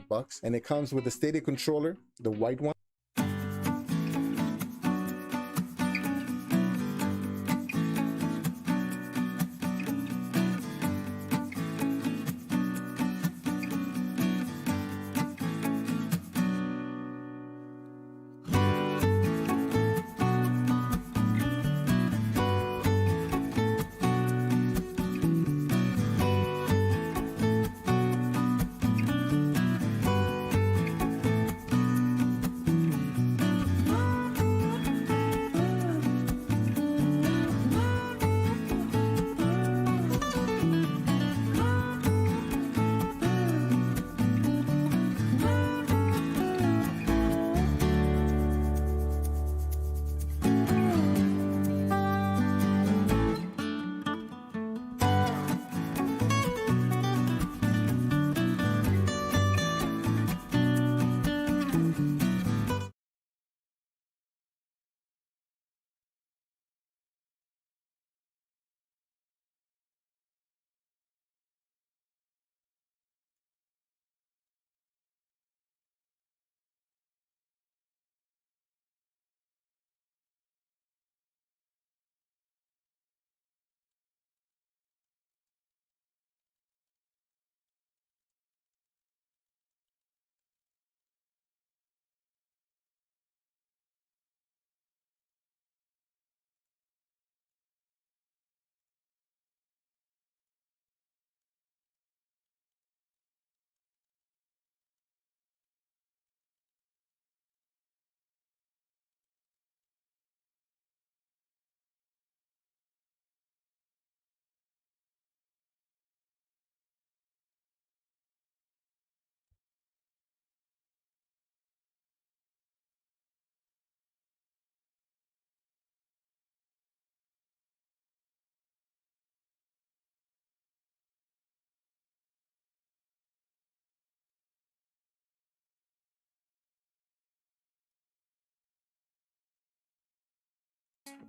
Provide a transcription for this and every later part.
$5, and it comes with the Stadia controller, the white one.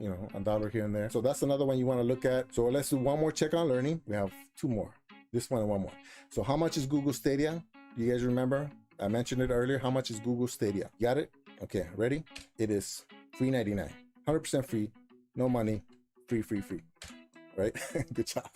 You know, $1 here and there. So that's another one you want to look at. So let's do one more check on learning. We have two more, this one and one more. So how much is Google Stadia? Do you guys remember? I mentioned it earlier. How much is Google Stadia? Got it? Okay, ready? It is free 99, 100% free, no money, free, right? Good job.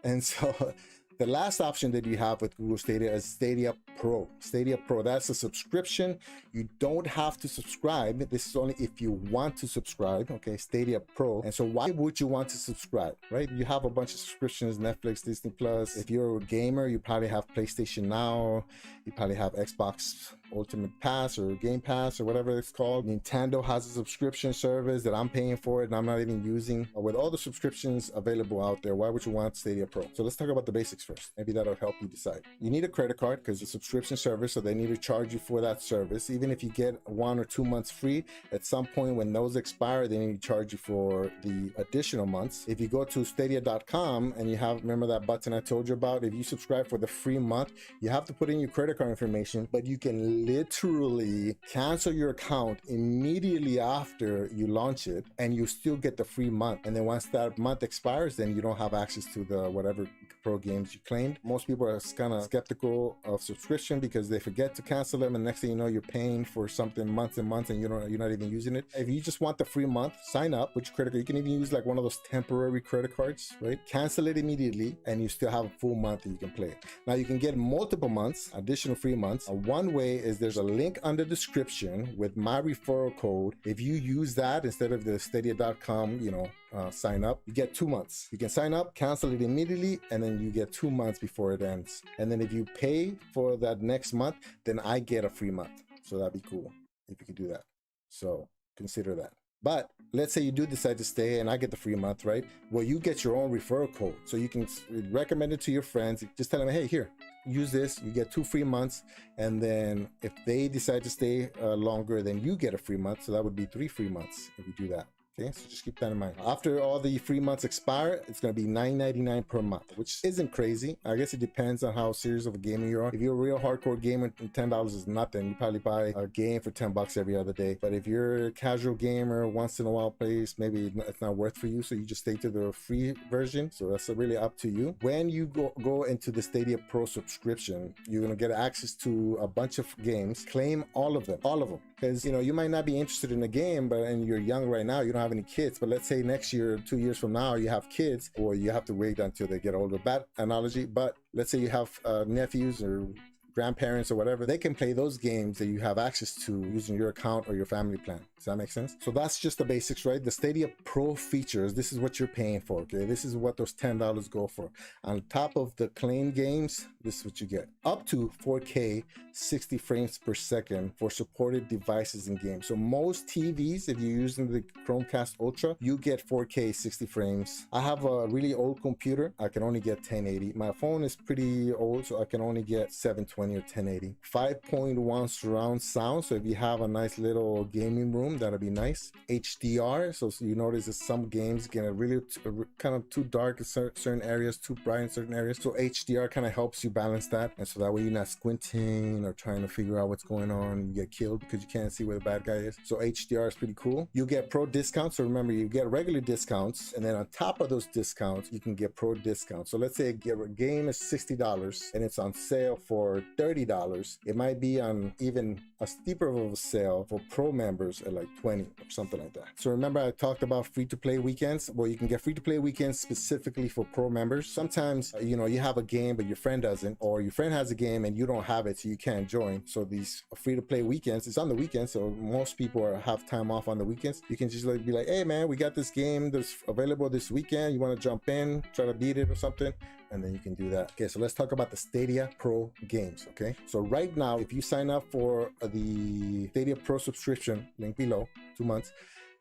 And so the last option that you have with Google Stadia is Stadia Pro. Stadia Pro, that's a subscription. You don't have to subscribe. This is only if you want to subscribe, okay? Stadia Pro. And so why would you want to subscribe, right? You have a bunch of subscriptions, Netflix, Disney Plus. If you're a gamer, you probably have PlayStation Now. You probably have Xbox Ultimate Pass or Game Pass or whatever it's called. Nintendo has a subscription service that I'm paying for it and I'm not even using. With all the subscriptions available out there, why would you want Stadia Pro? So let's talk about the basics first. Maybe that'll help you decide. You need a credit card because it's a subscription service, so they need to charge you for that service. Even if you get 1 or 2 months free, at some point when those expire, they need to charge you for the additional months. If you go to stadia.com and you have, remember that button I told you about? If you subscribe for the free month, you have to put in your credit card information, but you can literally cancel your account immediately after you launch it and you still get the free month. And then once that month expires, then you don't have access to the whatever pro games you claimed. Most people are kind of skeptical of subscription because they forget to cancel them, and next thing you know, you're paying for something months and months and you're not even using it. If you just want the free month, sign up with your credit card. You can even use like one of those temporary credit cards, right? Cancel it immediately and you still have a full month that you can play. Now you can get multiple months, additional free months. One way is there's a link under the description with my referral code. If you use that instead of the stadia.com, sign up, you get 2 months. You can sign up, cancel it immediately, and then you get 2 months before it ends. And then if you pay for that next month, then I get a free month. So that'd be cool if you could do that. So consider that. But let's say you do decide to stay and I get the free month, right? Well, you get your own referral code. So you can recommend it to your friends. Just tell them, hey, here, use this. You get 2 free months. And then if they decide to stay longer, then you get a free month. So that would be 3 free months if you do that. Okay, so just keep that in mind. After all the free months expire, it's going to be $9.99 per month, which isn't crazy. I guess it depends on how serious of a gamer you are. If you're a real hardcore gamer, $10 is nothing. You probably buy a game for $10 every other day. But if you're a casual gamer, once in a while plays, maybe it's not worth for you, so you just stay to the free version. So that's really up to you. When you go into the Stadia Pro subscription, you're going to get access to a bunch of games. Claim all of them, because you might not be interested in a game, and you're young right now, you don't have any kids, but let's say next year, 2 years from now, you have kids, or you have to wait until they get older. Bad analogy, but let's say you have nephews or grandparents or whatever, they can play those games that you have access to using your account or your family plan. Does that make sense? So that's just the basics, right? The Stadia Pro features, this is what you're paying for, okay? This is what those $10 go for. On top of the claim games, this is what you get. Up to 4K 60 frames per second for supported devices and games. So most TVs, if you're using the Chromecast Ultra, you get 4K 60 frames. I have a really old computer. I can only get 1080. My phone is pretty old, so I can only get 720 or 1080. 5.1 surround sound. So if you have a nice little gaming room, that'll be nice. HDR. So you notice that some games get really kind of too dark in certain areas, too bright in certain areas. So HDR kind of helps you balance that. And so that way you're not squinting or trying to figure out what's going on. You get killed because you can't see where the bad guy is. So HDR is pretty cool. You get pro discounts. So remember, you get regular discounts, and then on top of those discounts, you can get pro discounts. So let's say a game is $60 and it's on sale for $30. It might be on even a steeper of a sale for pro members at like 20 or something like that. So remember, I talked about free-to-play weekends. Well, you can get free-to-play weekends specifically for pro members. Sometimes you have a game but your friend doesn't, or your friend has a game and you don't have it, so you can't join. So these free-to-play weekends, it's on the weekends, so most people have time off on the weekends. You can just be like, hey man, we got this game that's available this weekend, you want to jump in, try to beat it or something, and then you can do that. Okay, so let's talk about the Stadia Pro games. Okay, so right now, if you sign up for the Stadia Pro subscription, link below, 2 months,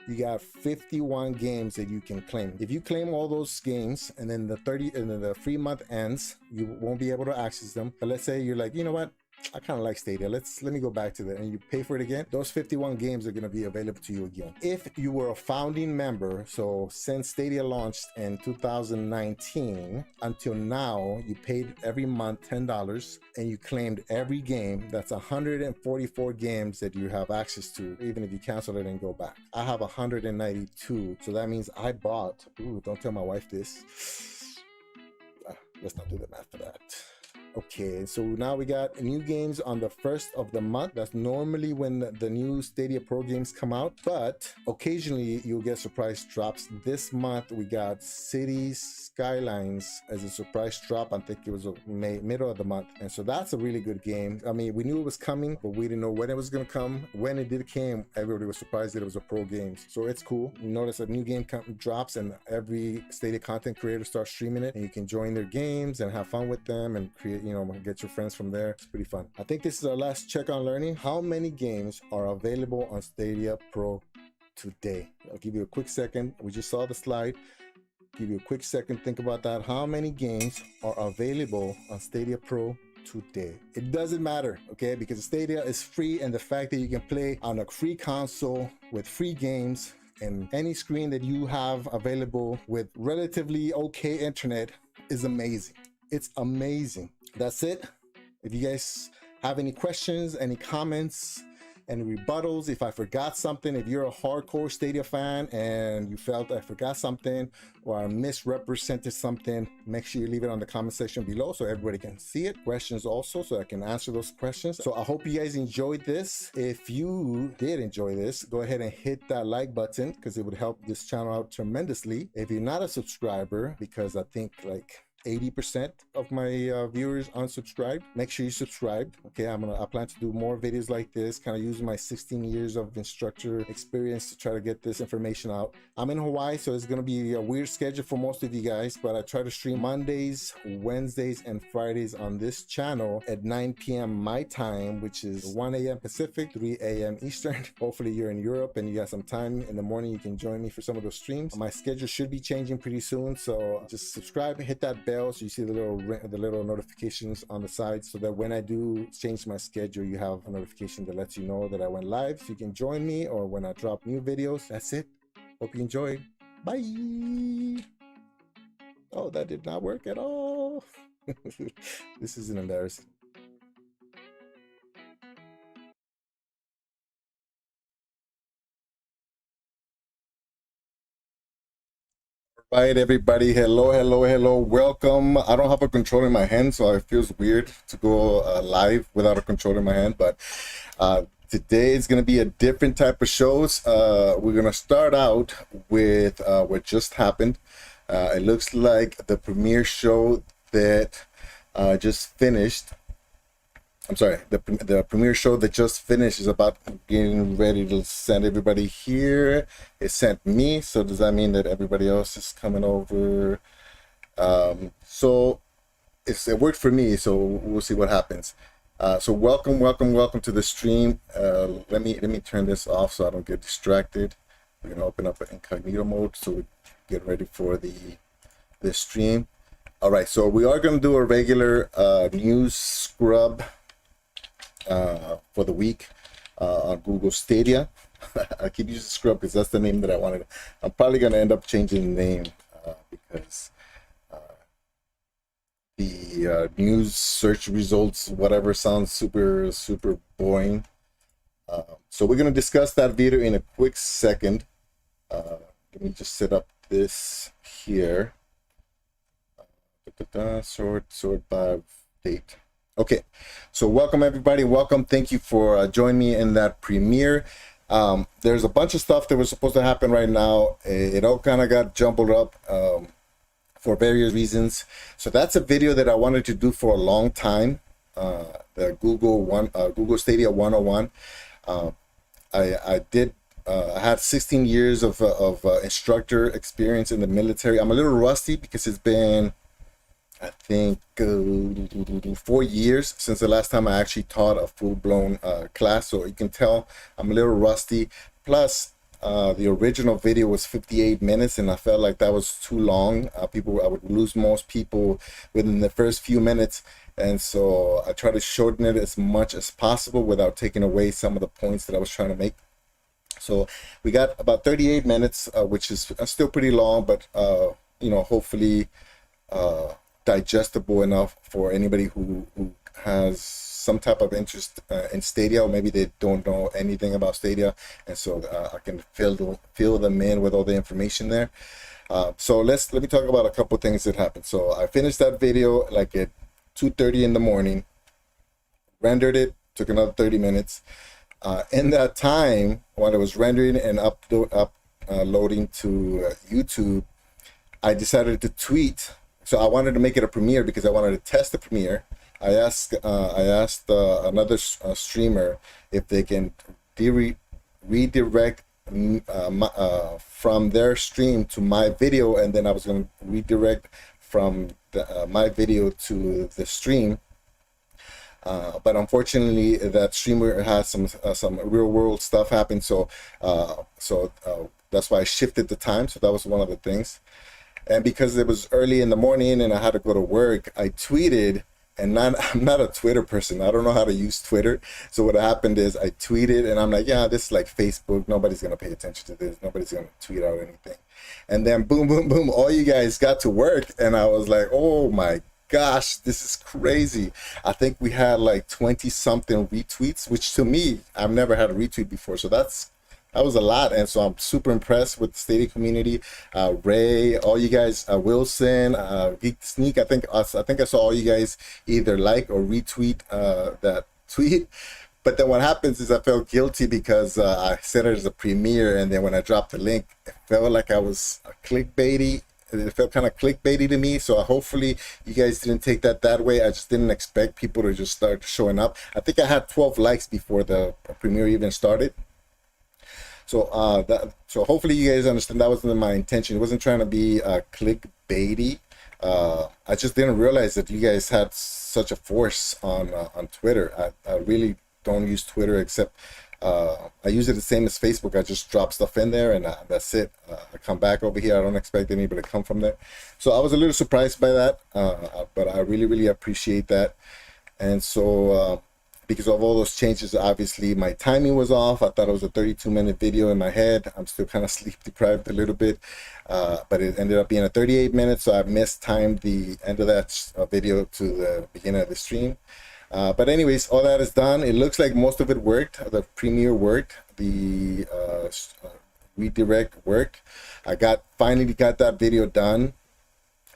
you got 51 games that you can claim. If you claim all those games and then the free month ends, you won't be able to access them. But let's say you're like, you know what, I kind of like Stadia. Let me go back to that, and you pay for it again. Those 51 games are going to be available to you again. If you were a founding member, so since Stadia launched in 2019 until now, you paid every month $10 and you claimed every game. That's 144 games that you have access to, even if you cancel it and go back. I have 192, so that means I bought, don't tell my wife this. Let's not do the math for that. Okay, so now we got new games on the 1st of the month. That's normally when the new Stadia Pro games come out, but occasionally you'll get surprise drops. This month we got Cities Skylines as a surprise drop. I think it was middle of the month, and so that's a really good game. I mean, we knew it was coming, but we didn't know when it was going to come. When it did come, everybody was surprised that it was a pro game, so it's cool. You notice a new game drops and every Stadia content creator starts streaming it, and you can join their games and have fun with them and create, get your friends from there. It's pretty fun. I think this is our last check on learning. How many games are available on Stadia Pro today? I'll give you a quick second. We just saw the slide. Give you a quick second. Think about that. How many games are available on Stadia Pro today? It doesn't matter, okay? Because Stadia is free, and the fact that you can play on a free console with free games and any screen that you have available with relatively okay internet is amazing. It's amazing. That's it. If you guys have any questions, any comments, any rebuttals, if I forgot something, if you're a hardcore Stadia fan and you felt I forgot something or I misrepresented something, make sure you leave it on the comment section below so everybody can see it. Questions also, so I can answer those questions. So I hope you guys enjoyed this. If you did enjoy this, go ahead and hit that like button because it would help this channel out tremendously. If you're not a subscriber, because I think like 80% of my viewers unsubscribed, make sure you subscribe. Okay, I plan to do more videos like this, kind of using my 16 years of instructor experience to try to get this information out. I'm in Hawaii, so it's going to be a weird schedule for most of you guys, but I try to stream Mondays, Wednesdays, and Fridays on this channel at 9 p.m. my time, which is 1 a.m. Pacific, 3 a.m. Eastern. Hopefully you're in Europe and you got some time in the morning, you can join me for some of those streams. My schedule should be changing pretty soon, so just subscribe and hit that bell so you see the little notifications on the side, so that when I do change my schedule, you have a notification that lets you know that I went live, so you can join me, or when I drop new videos. That's it. Hope you enjoyed. Bye. Oh, that did not work at all. This is an embarrassing. Right, everybody. Hello, hello, hello. Welcome. I don't have a control in my hand, so it feels weird to go live without a control in my hand. But today is going to be a different type of shows. We're going to start out with what just happened. It looks like the premiere show that just finished. I'm sorry, the premiere show that just finished is about getting ready to send everybody here. It sent me, so does that mean that everybody else is coming over? So it worked for me, so we'll see what happens. So welcome to the stream. Let me turn this off so I don't get distracted. We're gonna open up an incognito mode so we get ready for the stream. All right, so we are gonna do a regular news scrub for the week on Google Stadia. I keep using scrub because that's the name that I wanted. I'm probably going to end up changing the name because the news search results, whatever, sounds super boring. So we're going to discuss that video in a quick second. Let me just set up this here. Sort by date. Okay, so welcome everybody. Welcome. Thank you for joining me in that premiere. There's a bunch of stuff that was supposed to happen right now. It all kind of got jumbled up for various reasons. So that's a video that I wanted to do for a long time. The Google Stadia 101. I had 16 years of instructor experience in the military. I'm a little rusty because it's been, I think, 4 years since the last time I actually taught a full-blown class, so you can tell I'm a little rusty. Plus, the original video was 58 minutes, and I felt like that was too long. I would lose most people within the first few minutes, and so I try to shorten it as much as possible without taking away some of the points that I was trying to make. So we got about 38 minutes, which is still pretty long, but hopefully digestible enough for anybody who has some type of interest in Stadia, or maybe they don't know anything about Stadia, and so I can fill them in with all the information there. So let me talk about a couple things that happened. So I finished that video like at 2:30 in the morning, rendered it, took another 30 minutes. In that time, while it was rendering and uploading to YouTube, I decided to tweet. So I wanted to make it a premiere because I wanted to test the premiere. I asked another streamer if they can redirect from their stream to my video, and then I was going to redirect from my video to the stream. But unfortunately, that streamer had some real world stuff happen, so that's why I shifted the time. So that was one of the things. And because it was early in the morning and I had to go to work, I tweeted, and I'm not a Twitter person. I don't know how to use Twitter. So what happened is I tweeted, and I'm like, yeah, this is like Facebook. Nobody's going to pay attention to this. Nobody's going to tweet out anything. And then boom, boom, boom, all you guys got to work. And I was like, oh my gosh, this is crazy. I think we had like 20 something retweets, which to me, I've never had a retweet before. So that was a lot, and so I'm super impressed with the Stadia community. Ray, all you guys, Wilson, Geek Sneak. I think I saw all you guys either like or retweet that tweet. But then what happens is I felt guilty because I set it as a premiere, and then when I dropped the link, it felt like I was clickbaity. It felt kind of clickbaity to me. So hopefully you guys didn't take that way. I just didn't expect people to just start showing up. I think I had 12 likes before the premiere even started. So so hopefully you guys understand that wasn't my intention. It wasn't trying to be clickbaity. I just didn't realize that you guys had such a force on Twitter. I really don't use Twitter except I use it the same as Facebook. I just drop stuff in there and that's it. I come back over here. I don't expect anybody to come from there. So I was a little surprised by that, but I really appreciate that. And so because of all those changes. Obviously, my timing was off. I thought it was a 32-minute video in my head. I'm still kind of sleep deprived a little bit, but it ended up being a 38 minutes, so I mistimed the end of that video to the beginning of the stream. But anyways, all that is done. It looks like most of it worked. The Premiere worked. The redirect worked. Finally got that video done.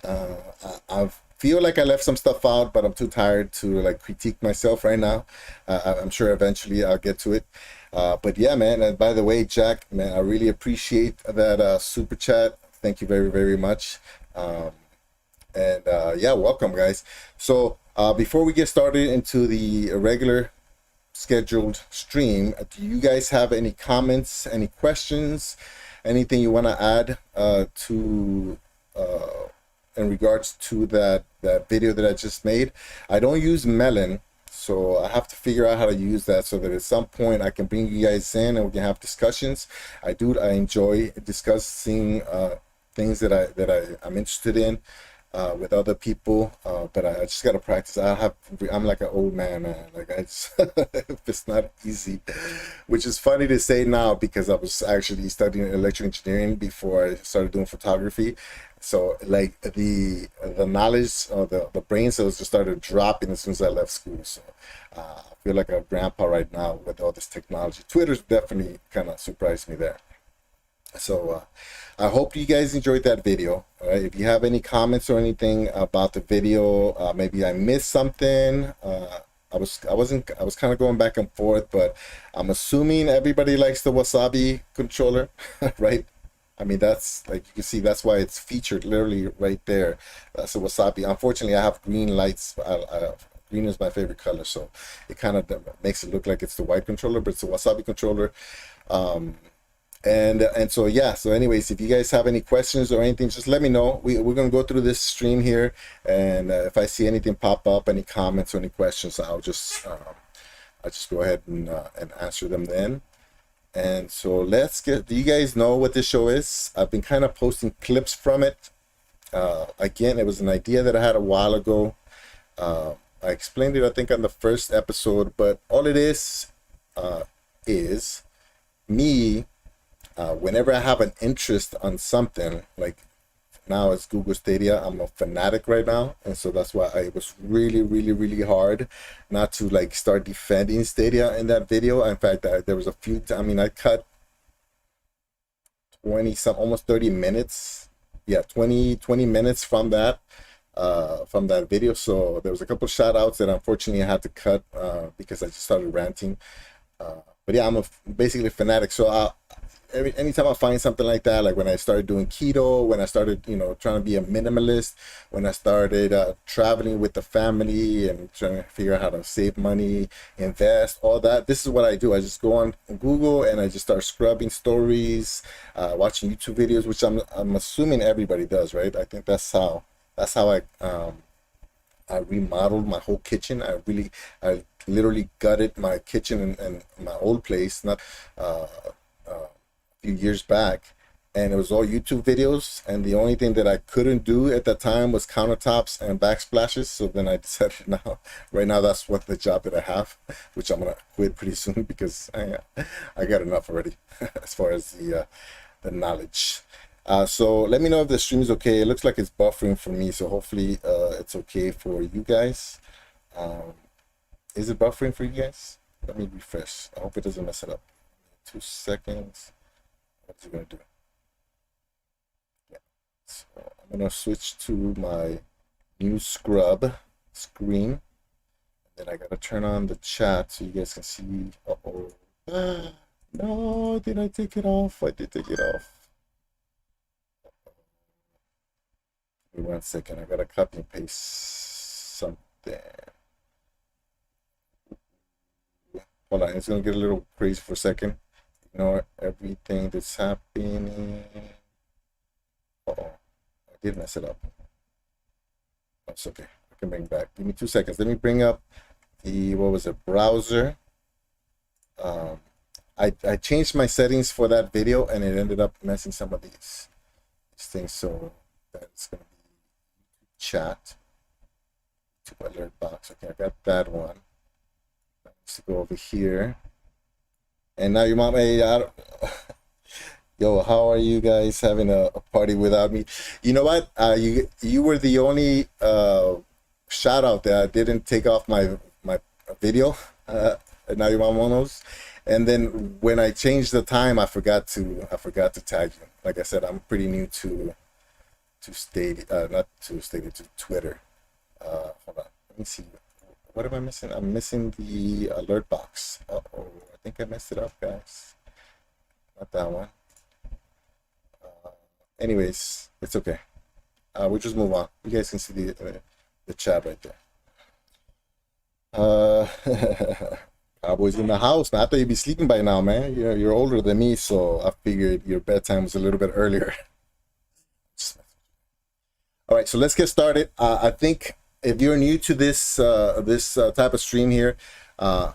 I feel like I left some stuff out, but I'm too tired to like critique myself right now. I'm sure eventually I'll get to it. But yeah, man. And by the way, Jack, man, I really appreciate that super chat. Thank you very, very much. Yeah, welcome, guys. So before we get started into the regular scheduled stream, do you guys have any comments, any questions, anything you want to add to in regards to that video that I just made? I don't use Melon, so I have to figure out how to use that so that at some point I can bring you guys in and we can have discussions. I enjoy discussing things that I'm interested in with other people, but I just gotta practice. I'm like an old man. Like it's not easy, which is funny to say now because I was actually studying electrical engineering before I started doing photography. So like the knowledge or the brain cells just started dropping as soon as I left school. So I feel like a grandpa right now with all this technology. Twitter's definitely kind of surprised me there. So I hope you guys enjoyed that video. All right, if you have any comments or anything about the video, maybe I missed something. I was kind of going back and forth, but I'm assuming everybody likes the Wasabi controller, right? I mean, that's like you can see, that's why it's featured literally right there. That's a Wasabi. Unfortunately, I have green lights. Green is my favorite color, so it kind of makes it look like it's the white controller, but it's a Wasabi controller. And so yeah, so anyways, if you guys have any questions or anything, just let me know. We're gonna go through this stream here, and if I see anything pop up, any comments or any questions, I'll just go ahead and answer them then. And so do you guys know what this show is? I've been kind of posting clips from it. Again, it was an idea that I had a while ago. I explained it, I think, on the first episode, but all it is me. Whenever I have an interest on something, like now it's Google Stadia, I'm a fanatic right now, and so that's why it was really, really, really hard not to like start defending Stadia in that video. In fact, there was a few. I cut almost 30 minutes. Yeah, 20 minutes from that video. So there was a couple shout outs that unfortunately I had to cut because I just started ranting. But yeah, I'm basically a fanatic. So anytime I find something like that, like when I started doing keto, when I started, trying to be a minimalist, when I started traveling with the family and trying to figure out how to save money, invest, all that, this is what I do. I just go on Google and I just start scrubbing stories, watching YouTube videos, which I'm assuming everybody does, right? I think that's how I remodeled my whole kitchen. I literally gutted my kitchen and my old place, not few years back, and it was all YouTube videos, and the only thing that I couldn't do at that time was countertops and backsplashes. So then I decided right now that's what the job that I have, which I'm gonna quit pretty soon because I got enough already as far as the knowledge. So let me know if the stream is okay. It looks like it's buffering for me, so hopefully it's okay for you guys. Is it buffering for you guys? Let me refresh. I hope it doesn't mess it up. 2 seconds. What's it gonna do? Yeah. So I'm gonna switch to my new scrub screen. And then I gotta turn on the chat so you guys can see. Uh-oh. No, did I take it off? I did take it off. Give me 1 second. I gotta copy and paste something. Hold on, it's gonna get a little crazy for a second. Ignore everything that's happening. Uh-oh, I did mess it up. That's okay. I can bring it back. Give me 2 seconds. Let me bring up the browser. I changed my settings for that video and it ended up messing some of these things. So that's gonna be chat to alert box. Okay, I got that one. Let's go over here. And now your mom, hey, yo, how are you guys having a party without me? You know what? You were the only shout out that I didn't take off my video. And now your mom knows. And then when I changed the time, I forgot to tag you. Like I said, I'm pretty new to Stadia, not to Stadia, to Twitter. Hold on, let me see. What am I missing? I'm missing the alert box. Uh-oh, I think I messed it up, guys. Not that one. Anyways, it's okay. We'll just move on. You guys can see the chat right there. Cowboys in the house, man. I thought you'd be sleeping by now, man. You're older than me, so I figured your bedtime was a little bit earlier. All right, so let's get started. I think if you're new to this type of stream here,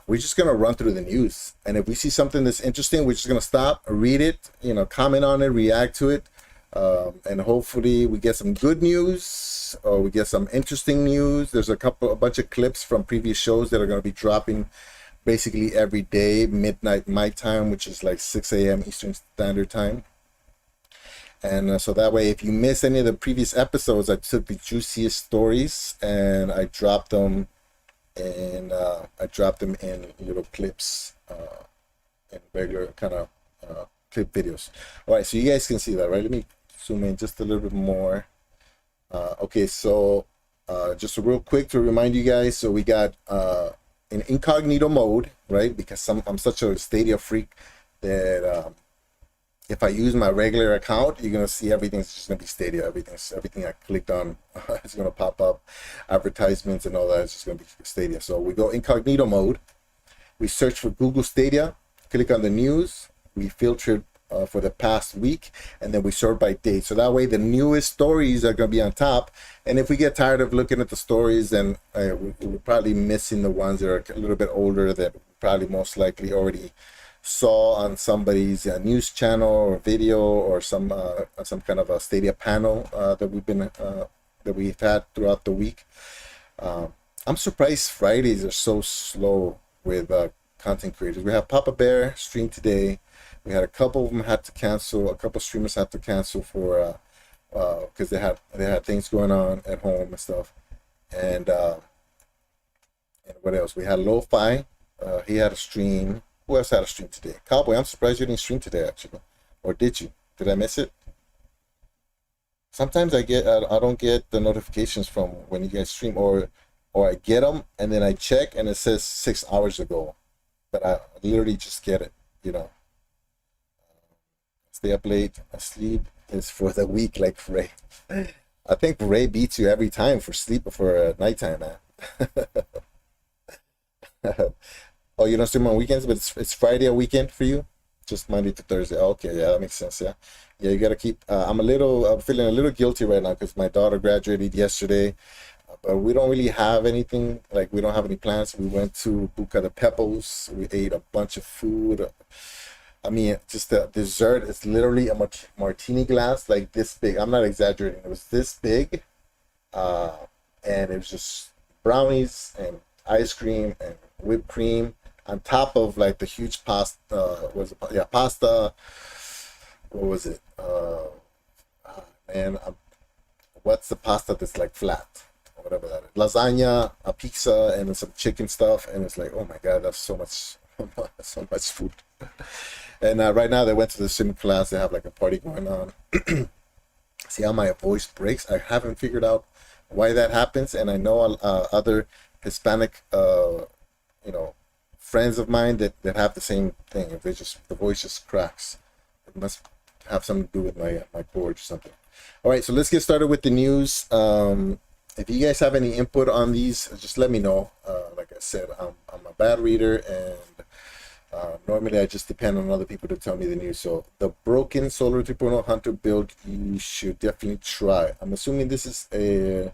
we're just gonna run through the news, and if we see something that's interesting, we're just gonna stop, read it, comment on it, react to it, and hopefully we get some good news or we get some interesting news. There's a bunch of clips from previous shows that are gonna be dropping basically every day, midnight my time, which is like 6 a.m. Eastern Standard Time. And so that way, if you miss any of the previous episodes, I took the juiciest stories and I dropped them in little clips, in regular kind of clip videos. All right, so you guys can see that, right? Let me zoom in just a little bit more. Okay, so just real quick to remind you guys, so we got in incognito mode, right? Because I'm such a Stadia freak that if I use my regular account, you're gonna see everything's just gonna be Stadia. Everything I clicked on is gonna pop up. Advertisements and all that is just gonna be Stadia. So we go incognito mode. We search for Google Stadia. Click on the news. We filter for the past week, and then we sort by date. So that way, the newest stories are gonna be on top. And if we get tired of looking at the stories, then we're probably missing the ones that are a little bit older that probably most likely already saw on somebody's news channel or video or some kind of a Stadia panel that we've had throughout the week. I'm surprised Fridays are so slow with content creators. We have Papa Bear stream today. We had a couple of them had to cancel. A couple of streamers had to cancel for because they had things going on at home and stuff. And what else? We had Lo-Fi. He had a stream. Who else had a stream today? Cowboy, I'm surprised you didn't stream today, actually. Or did you? Did I miss it? Sometimes I don't get the notifications from when you guys stream, or I get them and then I check and it says 6 hours ago, but I literally just get it. Stay up late, asleep is for the weak, like Ray. I think Ray beats you every time for nighttime, man. Oh, you don't stream on weekends, but it's Friday a weekend for you? Just Monday to Thursday. Okay, yeah, that makes sense. Yeah, you gotta keep. I'm feeling a little guilty right now because my daughter graduated yesterday, but we don't really have anything. Like, we don't have any plans. We went to Buca de Peppos. We ate a bunch of food. I mean, just the dessert is literally a martini glass like this big. I'm not exaggerating. It was this big, and it was just brownies and ice cream and whipped cream on top of like the huge pasta. Pasta. What was it? What's the pasta that's like flat? Or whatever that is. Lasagna, a pizza, and then some chicken stuff. And it's like, oh my God, that's so much, so much food. And right now they went to the swim class. They have like a party going on. See how my voice breaks? I haven't figured out why that happens. And I know other Hispanic, friends of mine that have the same thing. If the voice just cracks, it must have something to do with my cord or something. All right, so let's get started with the news. If you guys have any input on these, just let me know. Like I said, I'm a bad reader, and normally I just depend on other people to tell me the news. So the broken Solar 3.0 Hunter build, you should definitely try. I'm assuming this is a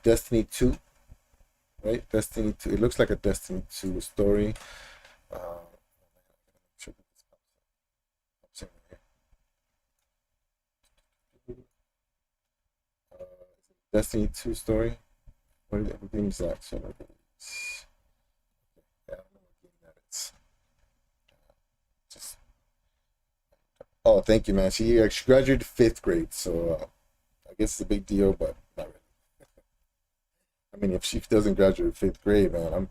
Destiny 2. Right, Destiny 2. It looks like a Destiny 2 story. Destiny 2 story. What game is that? So, yeah, Oh, thank you, man. She graduated fifth grade, so I guess it's a big deal, but not really. I mean, if she doesn't graduate fifth grade, man,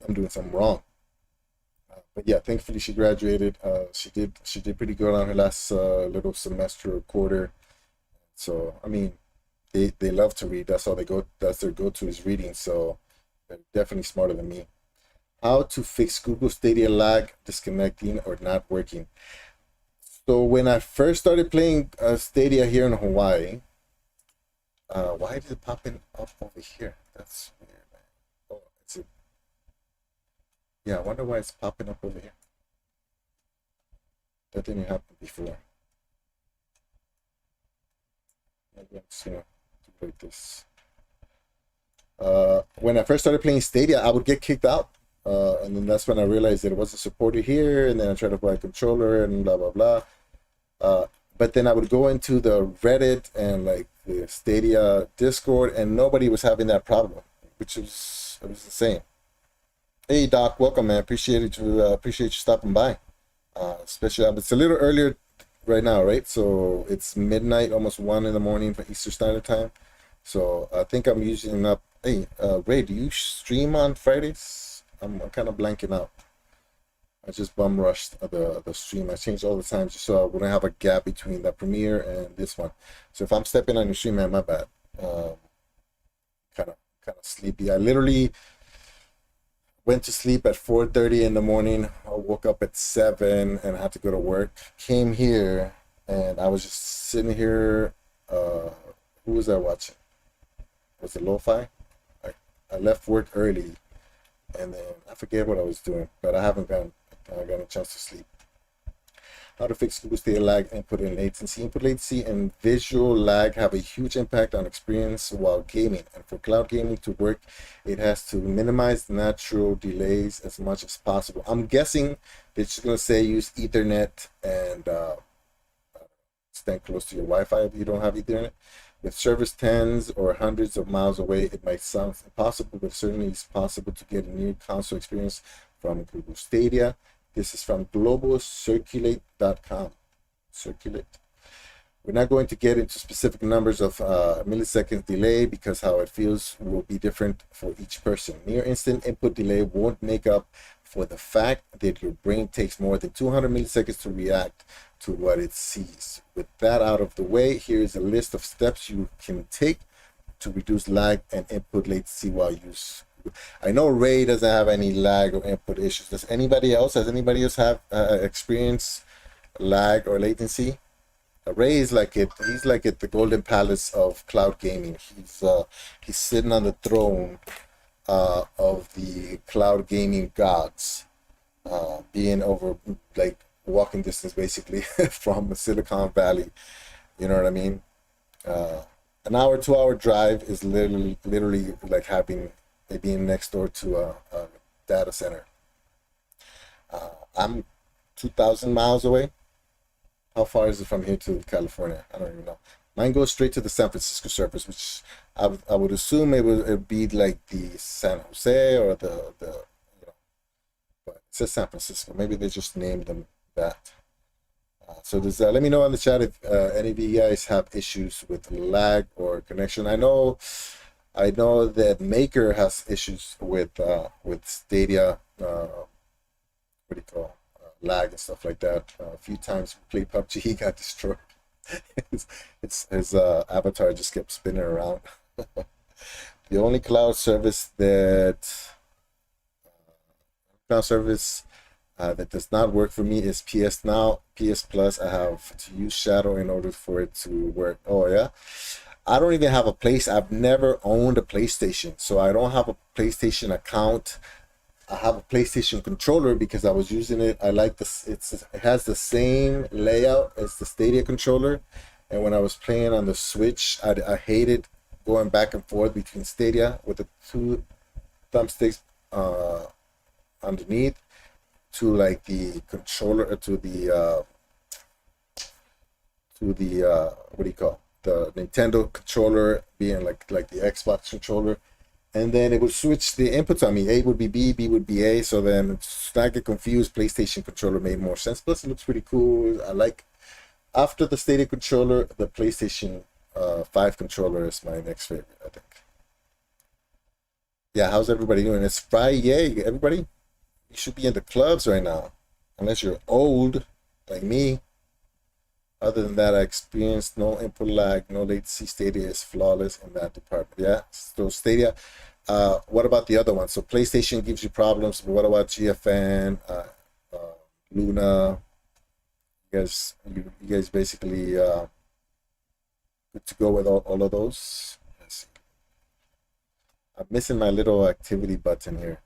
I'm doing something wrong. But yeah, thankfully she graduated. She did pretty good on her last little semester or quarter. So I mean, they love to read. That's all they go. That's their go-to is reading. So they're definitely smarter than me. How to fix Google Stadia lag, disconnecting or not working. So when I first started playing Stadia here in Hawaii, why is it popping up over here? That's weird, man. Oh, yeah, I wonder why it's popping up over here. That didn't happen before. Maybe I'm just gonna do like this. When I first started playing Stadia, I would get kicked out. And then that's when I realized that it wasn't supported here. And then I tried to buy a controller and blah, blah, blah. But then I would go into the Reddit and like the Stadia Discord, and nobody was having that problem, which was it was insane. Hey Doc, welcome man. Appreciate you stopping by. Especially it's a little earlier right now, right? So it's midnight, almost 1 in the morning for Eastern Standard Time. So I think I'm using up. Hey, Ray, do you stream on Fridays? I'm kind of blanking out. I just bum rushed the stream. I changed all the times just so I wouldn't have a gap between the premiere and this one. So if I'm stepping on your stream, man, my bad. Kind of sleepy. I literally went to sleep at 4:30 in the morning. I woke up at 7 and I had to go to work. Came here and I was just sitting here. Who was I watching? Was it Lo-Fi? I left work early and then I forget what I was doing, but I haven't gotten a chance to sleep. How to fix Google Stadia lag, input and latency. Input latency and visual lag have a huge impact on experience while gaming. And for cloud gaming to work, it has to minimize natural delays as much as possible. I'm guessing it's going to say use Ethernet and stand close to your Wi-Fi if you don't have Ethernet. With servers tens or hundreds of miles away, it might sound impossible, but certainly it's possible to get a near console experience from Google Stadia. This is from globalcirculate.com. Circulate. We're not going to get into specific numbers of milliseconds delay because how it feels will be different for each person. Near instant input delay won't make up for the fact that your brain takes more than 200 milliseconds to react to what it sees. With that out of the way, here's a list of steps you can take to reduce lag and input latency while use. I know Ray doesn't have any lag or input issues. Has anybody else have experienced lag or latency? Ray is like it. He's like at the golden palace of cloud gaming. He's sitting on the throne of the cloud gaming gods, being over like walking distance basically from Silicon Valley. You know what I mean? An hour, 2 hour drive is literally like being next door to a data center. I'm 2,000 miles away. How far is it from here to California? I don't even know. Mine goes straight to the San Francisco service, which I would assume it'd be like the San Jose or the but it says San Francisco. Maybe they just named them that. So let me know in the chat if any of you guys have issues with lag or connection. I know that Maker has issues with Stadia. What do you call lag and stuff like that. A few times we played PUBG, he got destroyed. His avatar just kept spinning around. The only cloud service that does not work for me is PS Now. PS Plus, I have to use Shadow in order for it to work. Oh yeah, I don't even have a place. I've never owned a PlayStation, so I don't have a PlayStation account. I have a PlayStation controller because I was using it. I like this. It has the same layout as the Stadia controller, and when I was playing on the Switch, I hated going back and forth between Stadia with the two thumbsticks underneath to like the controller to the what do you call the Nintendo controller being like the Xbox controller. and then it would switch the inputs on me. A would be B, B would be A. So then, to not get confused, PlayStation controller made more sense. Plus, it looks pretty cool. I like, after the Stadia controller, the PlayStation 5 controller is my next favorite, I think. Yeah, how's everybody doing? It's Friday, everybody. You should be in the clubs right now, unless you're old like me. Other than that, I experienced no input lag, no latency. Stadia is flawless in that department. Yeah, so Stadia. What about the other one? So PlayStation gives you problems, but what about GFN, Luna? You guys basically good to go with all of those. Let's see. I'm missing my little activity button here.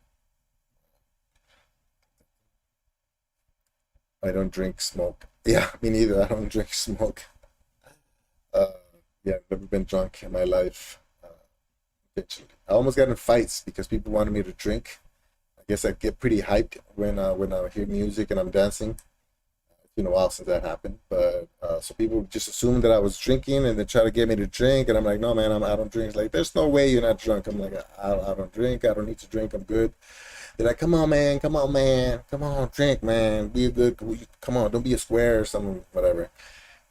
I don't drink smoke. Yeah, me neither. I don't drink smoke. Uh, yeah, never been drunk in my life. Eventually, I almost got in fights because people wanted me to drink. I guess I get pretty hyped when I hear music and I'm dancing. It's been a while since that happened, but so people just assumed that I was drinking and they try to get me to drink, and I'm like, no, man, I don't drink. It's like, there's no way you're not drunk. I'm like, I don't drink. I don't need to drink. I'm good. They're like, come on, man, come on, man, come on, drink, man, be a good, come on, don't be a square or something, whatever.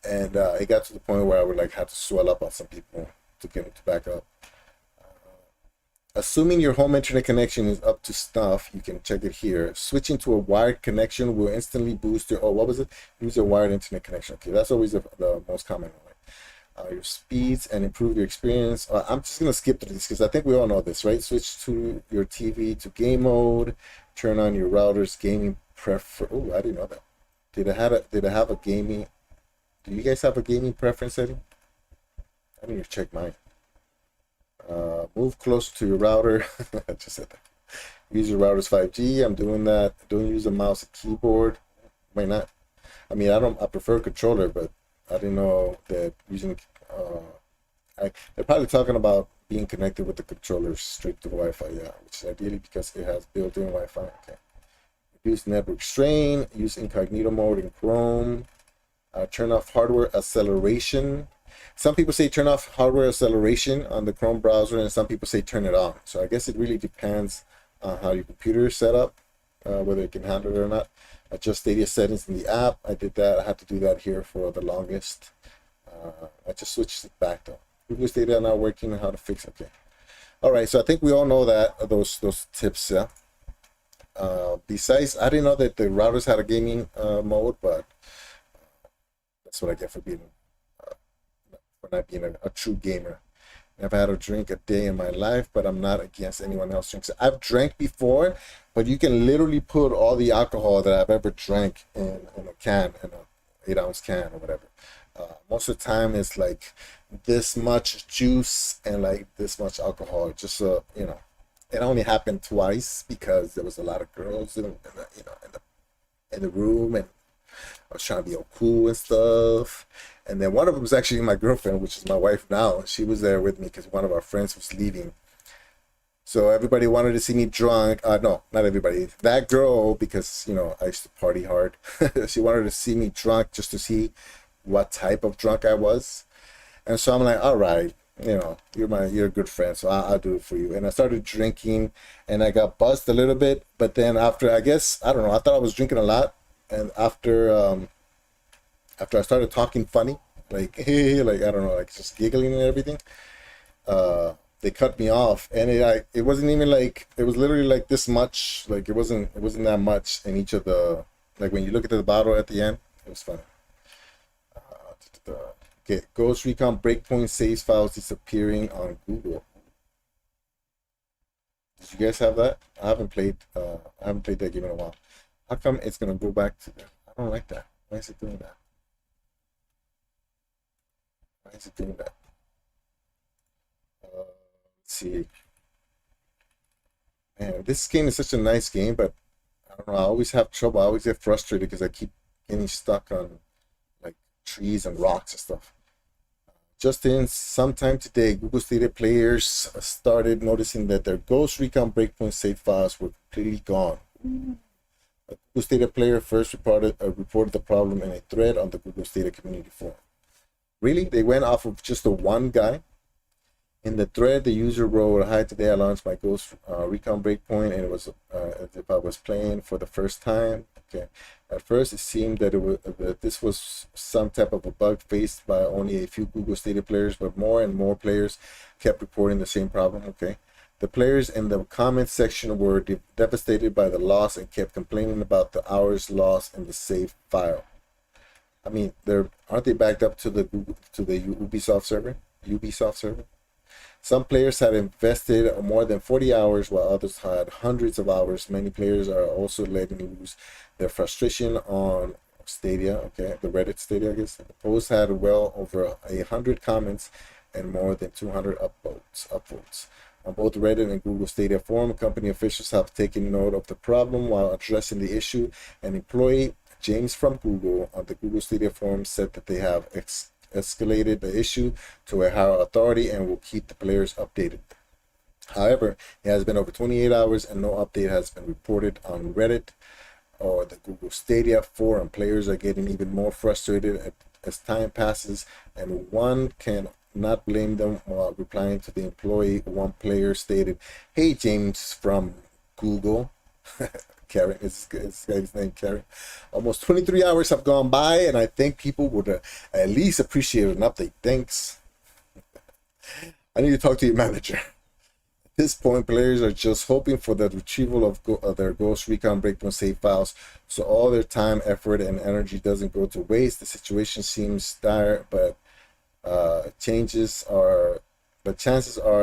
And it got to the point where I would like have to swell up on some people to get them to back up. Assuming your home internet connection is up to stuff, you can check it here. Switching to a wired connection will instantly boost your, oh, what was it? Use a wired internet connection. Okay, that's always the most common one. Your speeds and improve your experience. I'm just going to skip through this because I think we all know this, right? Switch to your TV to game mode. Turn on your router's gaming prefer. Oh, I didn't know that. Did it have a gaming? Do you guys have a gaming preference setting? I need to check mine. Move closer to your router. I just said that. Use your router's 5G. I'm doing that. Don't use a mouse and keyboard. Might not. I mean, I prefer a controller, but I didn't know that using. They're probably talking about being connected with the controller straight to the Wi-Fi. Yeah, which is ideally because it has built-in Wi-Fi. Okay. Reduce network strain. Use incognito mode in Chrome. Turn off hardware acceleration. Some people say turn off hardware acceleration on the Chrome browser, and some people say turn it on. So I guess it really depends on how your computer is set up, whether it can handle it or not. Adjust Stadia settings in the app. I did that. I had to do that here for the longest. I just switched it back though. Google Stadia not working and how to fix it. Okay. All right. So I think we all know that those tips. Yeah. Besides, I didn't know that the routers had a gaming mode, but that's what I get for not being a true gamer. Never had a drink a day in my life, but I'm not against anyone else drinks. I've drank before, but you can literally put all the alcohol that I've ever drank in a can, in a 8-ounce can or whatever. Most of the time it's like this much juice and like this much alcohol. Just you know, it only happened twice because there was a lot of girls in the room, and I was trying to be all cool and stuff. And then one of them was actually my girlfriend, which is my wife now. She was there with me because one of our friends was leaving. So everybody wanted to see me drunk. No, not everybody. That girl, because, you know, I used to party hard. She wanted to see me drunk just to see what type of drunk I was. And so I'm like, all right, you know, you're a good friend, so I'll do it for you. And I started drinking, and I got buzzed a little bit. But then after, I guess, I don't know, I thought I was drinking a lot. And after I started talking funny, like, hey, like, I don't know, like just giggling and everything, they cut me off, and it wasn't even like, it was literally like this much, like it wasn't that much in each of the, like when you look at the bottle at the end, it was funny. Okay, Ghost Recon Breakpoint saves files disappearing on Google. Did you guys have that? I haven't played that game in a while. How come it's gonna go back to that? I don't like that. Why is it doing that? Why is it doing that? Let's see. Man, this game is such a nice game, but I don't know. I always have trouble. I always get frustrated because I keep getting stuck on like trees and rocks and stuff. Just in sometime today, Google Stadia players started noticing that their Ghost Recon Breakpoint save files were completely gone. A Google Stadia player first reported the problem in a thread on the Google Stadia community forum. Really? They went off of just the one guy? In the thread, the user wrote, "Hi, today I launched my Ghost Recon Breakpoint, and it was as if I was playing for the first time." Okay. At first, it seemed that this was some type of a bug faced by only a few Google Stadia players, but more and more players kept reporting the same problem. Okay. The players in the comments section were devastated by the loss and kept complaining about the hours lost in the save file. I mean, aren't they backed up to the Ubisoft server? Ubisoft server. Some players had invested more than 40 hours, while others had hundreds of hours. Many players are also letting loose their frustration on Stadia. Okay, the Reddit Stadia, I guess. The post had well over 100 comments and more than 200 upvotes. On both Reddit and Google Stadia forum, company officials have taken note of the problem while addressing the issue. An employee, James from Google, on the Google Stadia forum said that they have escalated the issue to a higher authority and will keep the players updated. However, it has been over 28 hours and no update has been reported on Reddit or the Google Stadia forum. Players are getting even more frustrated as time passes, and one can not blame them. While replying to the employee, one player stated, "Hey, James from Google." Karen, his guy's name Karen. Almost 23 hours have gone by, and I think people would at least appreciate an update. Thanks. I need to talk to your manager. At this point, players are just hoping for the retrieval of their Ghost Recon Breakpoint save files, so all their time, effort, and energy doesn't go to waste. The situation seems dire, but chances are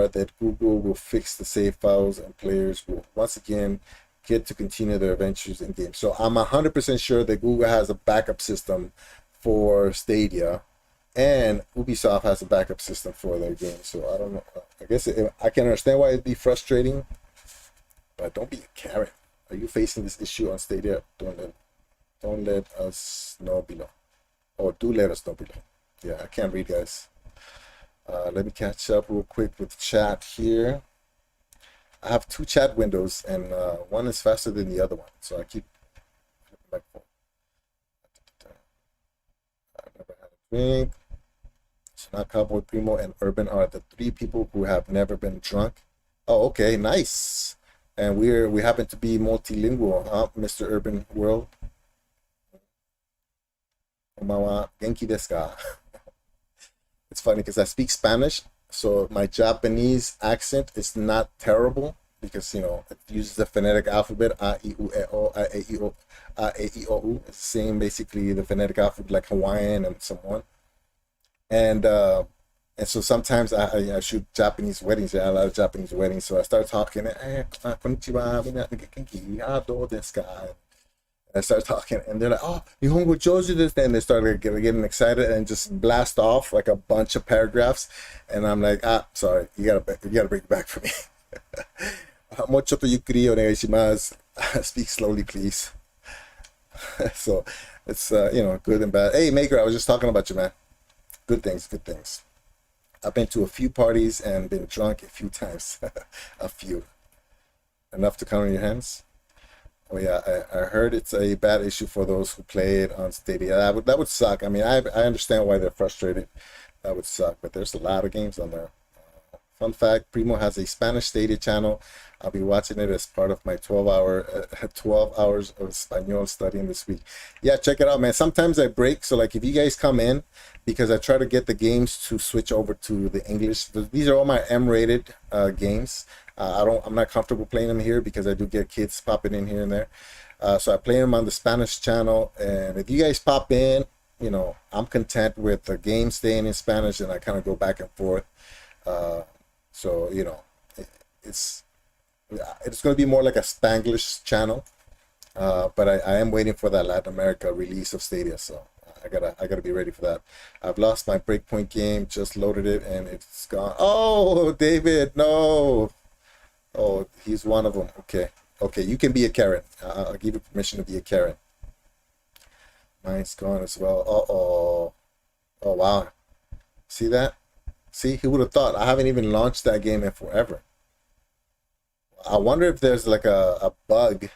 that Google will fix the save files, and players will once again get to continue their adventures in game. So I'm 100% sure that Google has a backup system for Stadia, and Ubisoft has a backup system for their game. So I don't know. I guess I can understand why it'd be frustrating, but don't be a Karen. Are you facing this issue on Stadia? Don't let us know below, or do let us know below. Yeah, I can't read, guys. Let me catch up real quick with chat here. I have two chat windows, and one is faster than the other one, so I keep flipping back and forth. I never had a drink. So now Cowboy Primo and Urban are the three people who have never been drunk. Oh, okay, nice. And we happen to be multilingual, huh, Mr. Urban World? Omawa, genki desu ka? It's funny because I speak Spanish, so my Japanese accent is not terrible because, you know, it uses the phonetic alphabet, A, I, U, E, O, A, E, I, O, A, E, I, O, U. It's the same, basically, the phonetic alphabet like Hawaiian and so on. And so sometimes I shoot Japanese weddings. Yeah, a lot of Japanese weddings. So I start talking, konnichiwa, genki, do desu ka? I start talking, and they're like, "Oh, Nihongo joju desu," and they start getting excited and just blast off like a bunch of paragraphs, and I'm like, sorry, you gotta bring it back for me. Mo chotto yukkuri onegai shimasu. Speak slowly, please. So it's good and bad. Hey, Maker, I was just talking about you, man. Good things. I've been to a few parties and been drunk a few times. A few. Enough to count on your hands. Oh yeah, I heard it's a bad issue for those who play it on Stadia. That would suck. I mean, I understand why they're frustrated. That would suck, but there's a lot of games on there. Fun fact: Primo has a Spanish Stadia channel. I'll be watching it as part of my 12 hours of Espanol studying this week. Yeah, check it out, man. Sometimes I break, so like if you guys come in, because I try to get the games to switch over to the English. These are all my M-rated games. I'm not comfortable playing them here because I do get kids popping in here and there. So I play them on the Spanish channel, and if you guys pop in, you know, I'm content with the game staying in Spanish, and I kind of go back and forth. So you know, it's going to be more like a Spanglish channel, but I am waiting for that Latin America release of Stadia, so I gotta be ready for that. I've lost my Breakpoint game, just loaded it, and it's gone. Oh, David, no. Oh, he's one of them. Okay, you can be a Karen. I'll give you permission to be a Karen. Mine's gone as well. Oh wow. See that? See, who would have thought? I haven't even launched that game in forever. I wonder if there's like a bug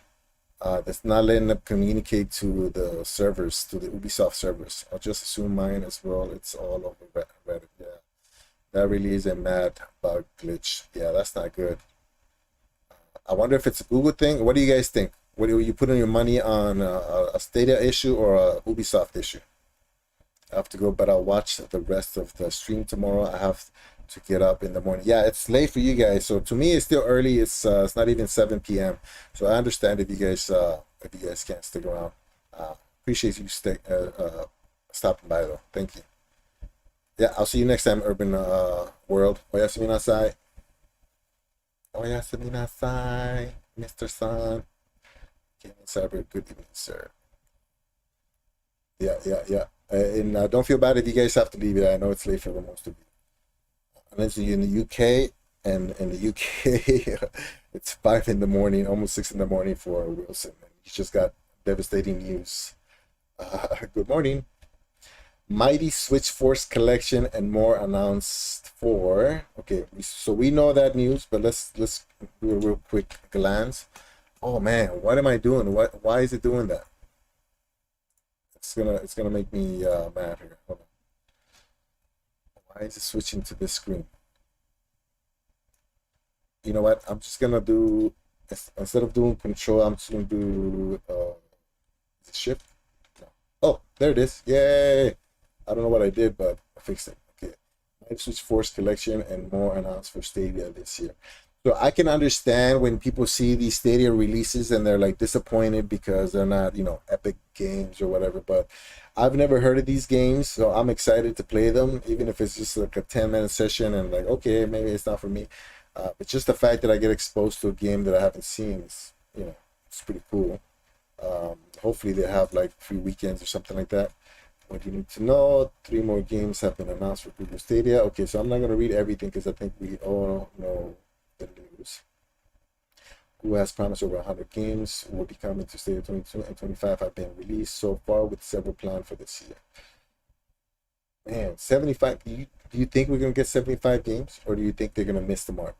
that's not letting them communicate to the servers, to the Ubisoft servers. I'll just assume mine as well. It's all over Reddit. Yeah, That really is a mad bug glitch. Yeah, that's not good. I wonder if it's a Google thing. What do you guys think? What do you put in your money on a Stadia issue or a Ubisoft issue? I have to go, but I'll watch the rest of the stream tomorrow. I have to get up in the morning. Yeah, it's late for you guys. So to me, it's still early. It's not even 7 p.m. So I understand if you guys can't stick around. Appreciate you stopping by though. Thank you. Yeah, I'll see you next time, Urban World. Oyasumi nasai. Oyasumi nasai, Mr. San. Gaming Cyber, good evening, sir. Yeah. And don't feel bad if you guys have to leave it. I know it's late for the most of you. Unless you're in the UK, and in the UK, it's 5 in the morning, almost 6 in the morning for Wilson. He just got devastating news. Good morning. Mighty Switch Force collection and more announced for. Okay, so we know that news, but let's do a real quick glance. Oh man, what am I doing? Why is it doing that? It's gonna make me mad here. Hold on. Why is it switching to this screen? You know what? I'm just gonna do, instead of doing control, I'm just gonna do is it shift? No. Oh, there it is. Yay! I don't know what I did, but I fixed it. Okay. Mighty Switch Force collection and more announced for Stadia this year. So I can understand when people see these Stadia releases and they're like disappointed because they're not, epic games or whatever. But I've never heard of these games, so I'm excited to play them, even if it's just like a 10-minute session and like, okay, maybe it's not for me. But just the fact that I get exposed to a game that I haven't seen is, it's pretty cool. Hopefully they have like free weekends or something like that. What you need to know: 3 more games have been announced for Google Stadia. Okay, so I'm not going to read everything because I think we all know the news. Google has promised over 100 games will be coming to Stadia 22 and 25 have been released so far, with several planned for this year. Man, 75. Do you think we're going to get 75 games, or do you think they're going to miss the mark?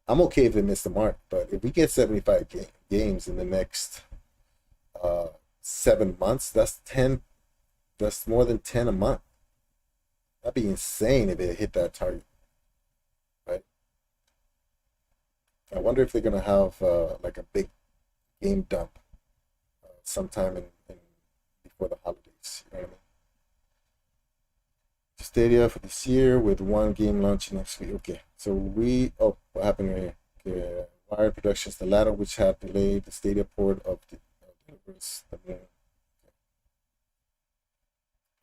I'm okay if they miss the mark, but if we get 75 games in the next 7 months, that's 10. That's more than 10 a month. That'd be insane if they hit that target, right? I wonder if they're gonna have like a big game dump sometime in before the holidays. You know what I mean? Stadia for this year with 1 game launching next week. Okay, so what happened right here? Okay, Wired Productions, the latter which had delayed the Stadia port of the moon.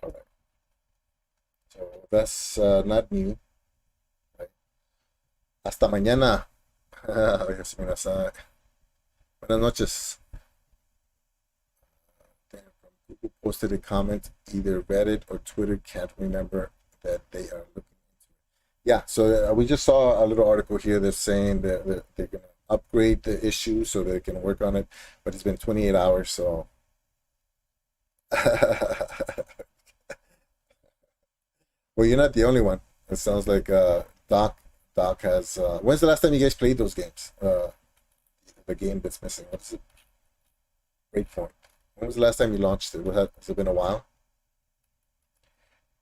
All right, so that's not new. Right. Hasta mañana. Buenas noches. Google posted a comment, either Reddit or Twitter, can't remember, that they are looking into it. Yeah, so we just saw a little article here that's saying that they're going to upgrade the issue so they can work on it, but it's been 28 hours, so. Well, you're not the only one. It sounds like Doc has. When's the last time you guys played those games? The game that's missing. What is it? Breakpoint. When was the last time you launched it? Has it been a while?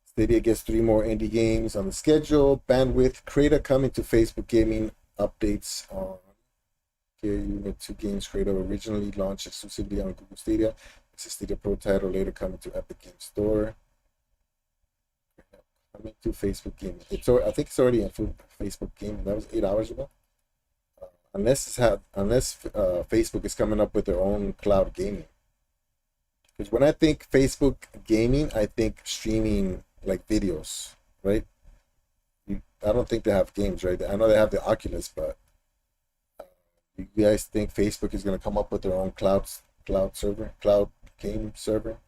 Stadia gets 3 more indie games on the schedule. Bandwidth Creator coming to Facebook Gaming updates on. Here, Unit 2 games Creator originally launched exclusively on Google Stadia. It's a Stadia Pro title later coming to Epic Games Store. Coming to Facebook Gaming. I think it's already in Facebook Gaming. That was 8 hours ago. Unless Facebook is coming up with their own cloud gaming. Because when I think Facebook gaming, I think streaming like videos, right? I don't think they have games, right? I know they have the Oculus, but you guys think Facebook is going to come up with their own cloud game server?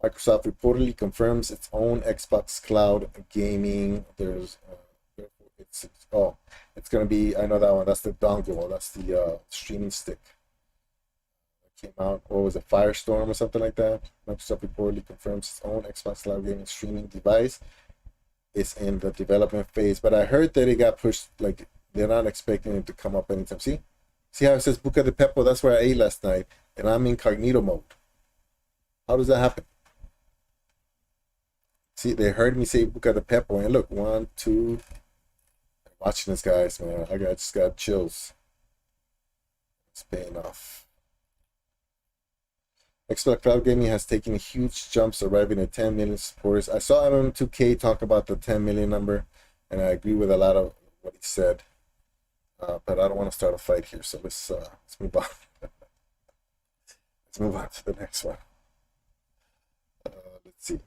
Microsoft reportedly confirms its own Xbox Cloud gaming. It's going to be, I know that one. That's the dongle. That's the streaming stick. Came out, what was it, Firestorm or something like that. Microsoft reportedly confirms its own Xbox Cloud gaming streaming device is in the development phase, but I heard that it got pushed, like they're not expecting it to come up anytime. See how it says Buca de Pepo? That's where I ate last night, and I'm incognito mode. How does that happen? See, they heard me say Buca de Beppo, and look, 1, 2. Watching this, guys, man, just got chills. It's paying off. Xbox Cloud Gaming has taken huge jumps, arriving at 10 million supporters. I saw MM2K talk about the 10 million number, and I agree with a lot of what he said. But I don't want to start a fight here, so let's move on. Let's move on to the next one. Let's see.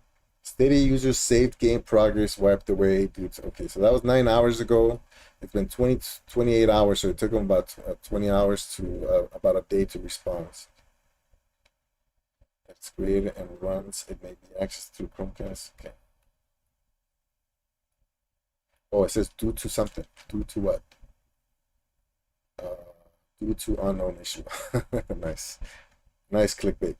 Stadia users saved game progress wiped away. Okay, so that was 9 hours ago. It's been 28 hours, so it took them about 20 hours to about a day to respond. It's created and runs. It may be accessed through Chromecast. Okay. Oh, it says due to something. Due to what? Due to unknown issue. Nice. Nice clickbait.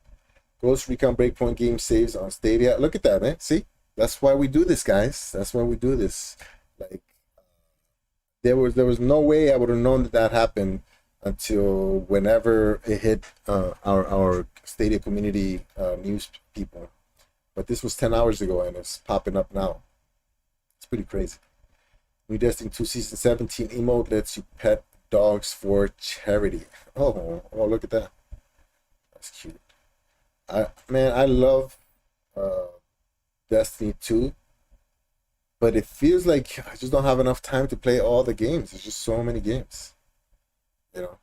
Ghost Recon Breakpoint game saves on Stadia. Look at that, man. See? That's why we do this, guys. That's why we do this. Like, there was no way I would have known that happened until whenever it hit our Stadia community news people. But this was 10 hours ago, and it's popping up now. It's pretty crazy. New Destiny 2 Season 17 emote lets you pet dogs for charity. Oh, look at that. That's cute. I love Destiny 2, but it feels like I just don't have enough time to play all the games. There's just so many games, you know.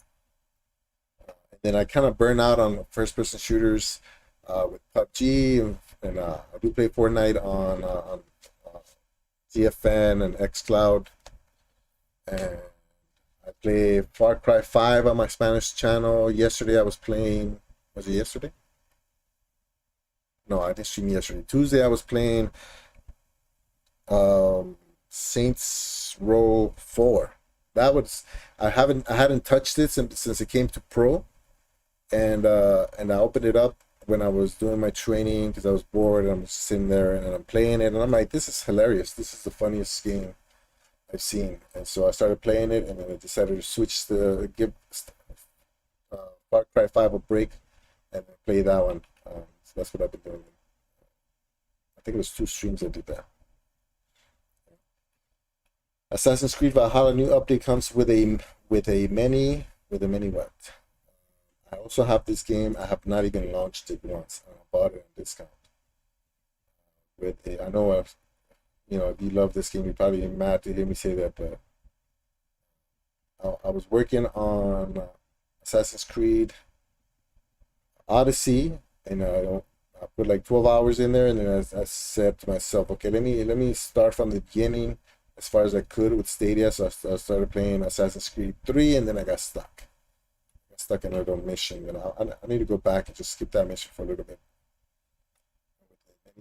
And then I kind of burn out on first-person shooters with PUBG, and I do play Fortnite on GFN and xCloud, and I play Far Cry 5 on my Spanish channel. Yesterday I was playing. Was it yesterday? No, I didn't stream yesterday. Tuesday I was playing Saints Row 4. That was I hadn't touched it since it came to Pro, and I opened it up when I was doing my training because I was bored, and I'm just sitting there and I'm playing it, and I'm like, this is hilarious. This is the funniest game I've seen. And so I started playing it, and then I decided to switch to give Far Cry 5 a break and play that one. So that's what I've been doing. I think it was 2 streams I did that. Assassin's Creed Valhalla new update comes with a many what? I also have this game. I have not even launched it once. I bought it on discount. I know if you love this game, you're probably mad to hear me say that, but I was working on Assassin's Creed Odyssey, and I put like 12 hours in there, and then I said to myself, okay, let me start from the beginning as far as I could with Stadia. So I started playing Assassin's Creed 3, and then I got stuck. In a little mission, and I need to go back and just skip that mission for a little bit.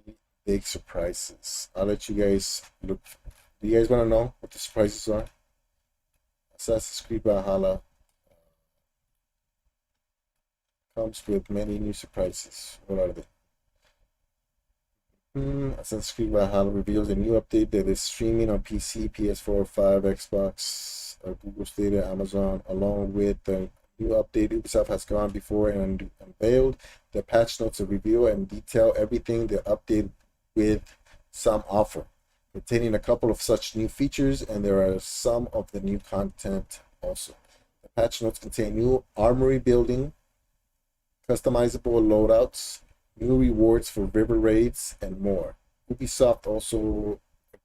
Many big surprises. I'll let you guys look. Do you guys want to know what the surprises are? Assassin's Creed Valhalla comes with many new surprises. What are they? Assassin's Creed Valhalla reveals a new update that is streaming on PC, PS4, 5, Xbox, Google Stadia, Amazon, along with the new update. Ubisoft has gone before and unveiled the patch notes to reveal and detail everything the update with some offer, containing a couple of such new features, and there are some of the new content also. The patch notes contain new armory building, customizable loadouts, new rewards for river raids, and more. Ubisoft also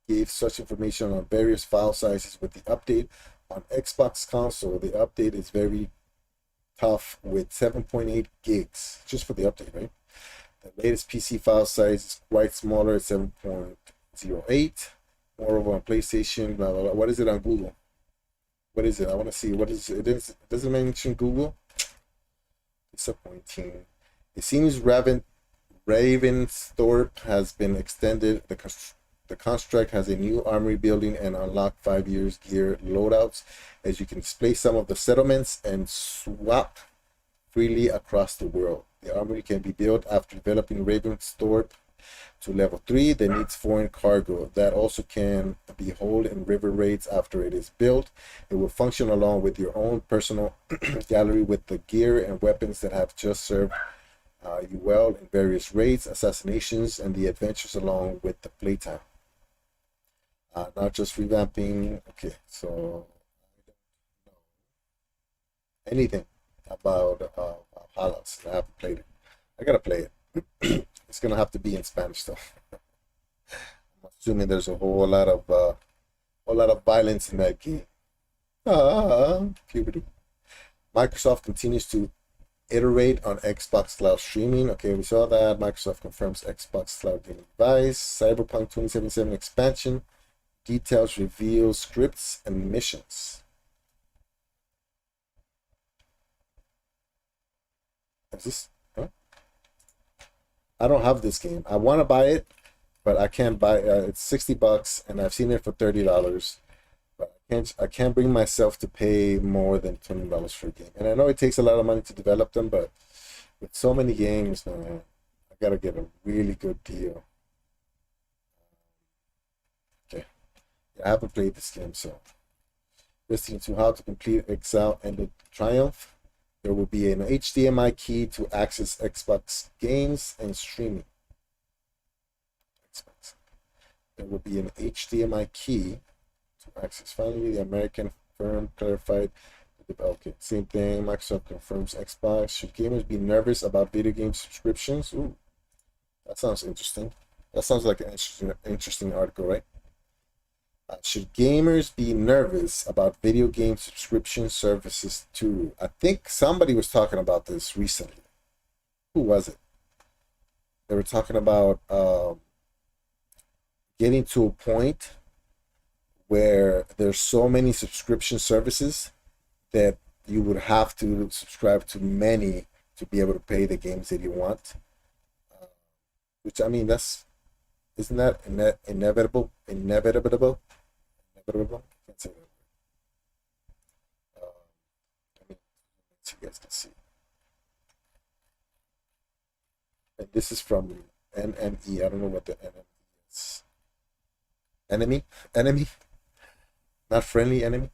gave such information on various file sizes with the update. On Xbox console, the update is very tough with 7.8 gigs just for the update, right? The latest PC file size is quite smaller at 7.08. Moreover, on PlayStation, blah, blah, blah. What is it on Google? What is it? I want to see. What is it? It doesn't mention Google. Disappointing. It seems Ravensthorpe has been extended. The construct has a new armory building and unlocked 5 years gear loadouts, as you can display some of the settlements and swap freely across the world. The armory can be built after developing Ravensthorpe to level 3 that needs foreign cargo. That also can be hauled in river raids after it is built. It will function along with your own personal gallery with the gear and weapons that have just served You well in various raids, assassinations, and the adventures along with the playtime. Not just revamping. Okay, so anything about Halos. I haven't played it. I gotta play it. It's gonna have to be in Spanish though. I'm assuming there's a whole lot of violence in that game. Puberty. Microsoft continues to iterate on Xbox Cloud streaming. Okay, we saw that. Microsoft confirms Xbox Cloud gaming device. Cyberpunk 2077 expansion. Details reveal scripts and missions. Is this? Huh? I don't have this game. I want to buy it, but I can't buy it. It's $60, and I've seen it for $30. But I can't bring myself to pay more than $20 for a game. And I know it takes a lot of money to develop them, but with so many games, man, I gotta get a really good deal. Okay, I haven't played this game, so listening to how to complete Exile and the Triumph. There will be an HDMI key to access Xbox games and streaming. Xbox. There will be an HDMI key to access. Finally, the American firm clarified. Okay, same thing. Microsoft confirms Xbox. Should gamers be nervous about video game subscriptions? Ooh, that sounds interesting. That sounds like an interesting article, right? Should gamers be nervous about video game subscription services too? I think somebody was talking about this recently. Who was it? They were talking about getting to a point where there's so many subscription services that you would have to subscribe to many to be able to play the games that you want. Which, I mean, isn't that inevitable? Inevitable? I can't say that. So you guys can see. And this is from NME. I don't know what the NME is. Enemy? Not friendly enemy.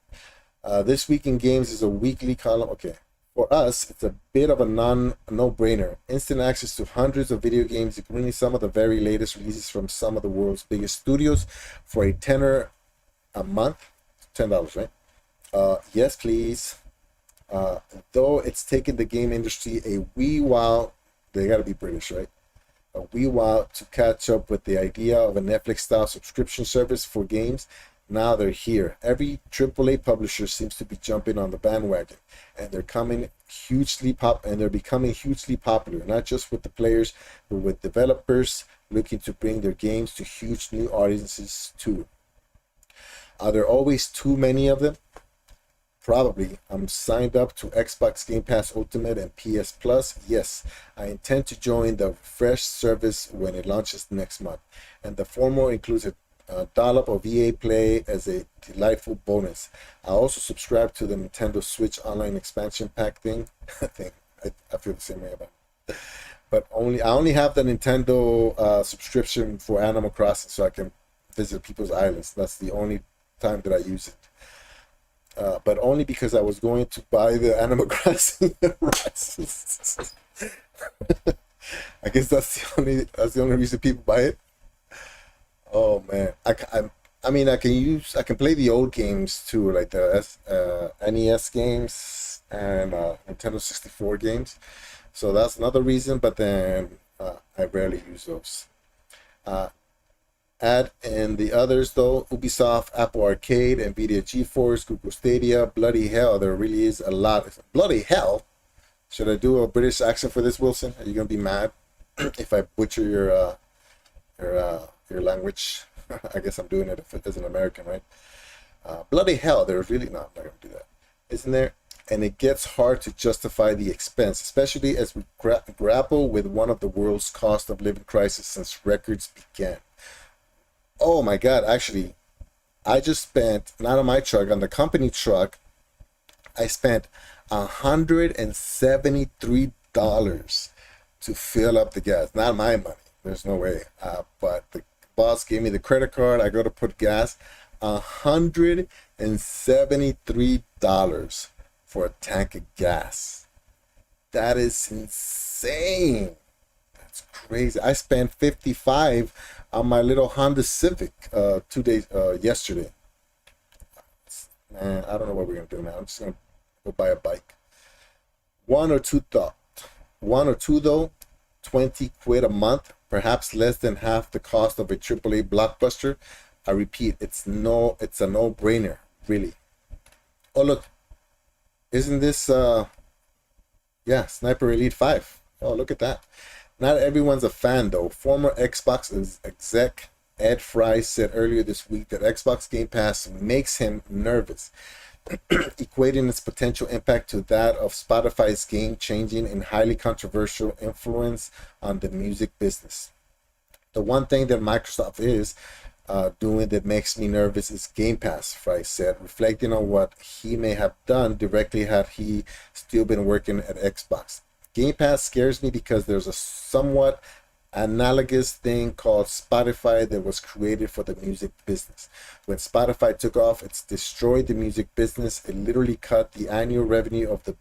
This Week in Games is a weekly column. Okay. For us, it's a bit of a no-brainer. Instant access to hundreds of video games, including some of the very latest releases from some of the world's biggest studios for a tenner a month. $10, right? Yes, please. Though it's taken the game industry a wee while, they gotta be British, right? A wee while to catch up with the idea of a Netflix-style subscription service for games. Now they're here. Every AAA publisher seems to be jumping on the bandwagon, and they're becoming hugely popular, not just with the players, but with developers looking to bring their games to huge new audiences too. Are there always too many of them? Probably. I'm signed up to Xbox Game Pass Ultimate and PS Plus. Yes, I intend to join the fresh service when it launches next month. And the former includes a dollop of EA Play as a delightful bonus. I also subscribe to the Nintendo Switch Online Expansion Pack thing. I feel the same way about it. But I only have the Nintendo subscription for Animal Crossing, so I can visit people's islands. That's the only time that I use it. But only because I was going to buy the Animal Crossing rights. I guess that's the only reason people buy it. Oh man, I mean I can play the old games too, like the NES games and Nintendo 64 games. So that's another reason. But then I rarely use those. Add in the others though: Ubisoft, Apple Arcade, Nvidia GeForce, Google Stadia. Bloody hell, there really is a lot. Bloody hell! Should I do a British accent for this, Wilson? Are you gonna be mad if I butcher your language? I guess I'm doing it as an American, right? Bloody hell, there's really not. I'm not gonna do that, isn't there? And it gets hard to justify the expense, especially as we grapple with one of the world's cost of living crisis since records began. Oh my God, actually, I just spent, not on my truck, on the company truck, I spent $173 to fill up the gas. Not my money, there's no way. But the boss gave me the credit card, I go to put gas, $173 for a tank of gas. That is insane. That's crazy. I spent 55 on my little Honda Civic 2 days yesterday. Man, I don't know what we're gonna do now. I'm just gonna go buy a bike. One or two thought. One or two though, 20 quid a month, perhaps less than half the cost of a AAA blockbuster. I repeat, it's a no-brainer, really. Oh look, isn't this yeah, Sniper Elite 5. Oh, look at that. Not everyone's a fan though. Former Xbox exec Ed Fry said earlier this week that Xbox Game Pass makes him nervous, equating its potential impact to that of Spotify's game-changing and highly controversial influence on the music business. The one thing that Microsoft is doing that makes me nervous is Game Pass, Fry said, reflecting on what he may have done directly had he still been working at Xbox. Game Pass scares me because there's a somewhat analogous thing called Spotify that was created for the music business. When Spotify took off, it's destroyed the music business. It literally cut the annual revenue of the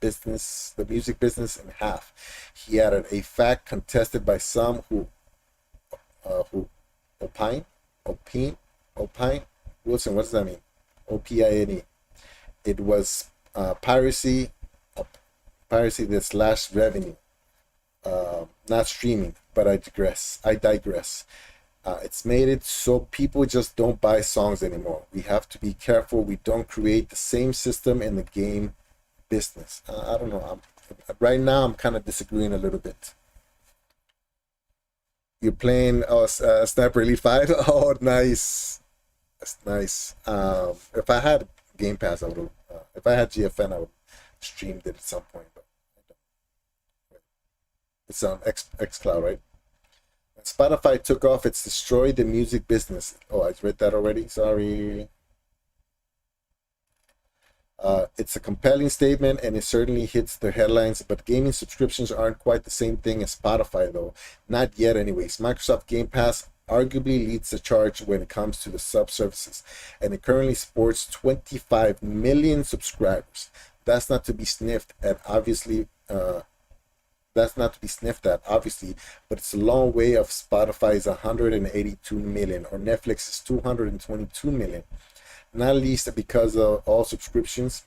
music business in half. He added a fact contested by some who opine. Wilson, what does that mean? OPINE. It was piracy that slashed revenue, not streaming. But I digress. It's made it so people just don't buy songs anymore. We have to be careful we don't create the same system in the game business. I don't know. Right now, I'm kind of disagreeing a little bit. You're playing Sniper Elite 5? Oh, nice. That's nice. If I had Game Pass, I would have. If I had GFN, I would streamed it at some point. But it's on xCloud, right? When Spotify took off, it's destroyed the music business. Oh, I read that already. Sorry. It's a compelling statement and it certainly hits the headlines, but gaming subscriptions aren't quite the same thing as Spotify, though. Not yet, anyways. Microsoft Game Pass arguably leads the charge when it comes to the sub-services, and it currently sports 25 million subscribers. That's not to be sniffed at, obviously. But it's a long way of Spotify's 182 million or Netflix's 222 million. Not least because of all subscriptions.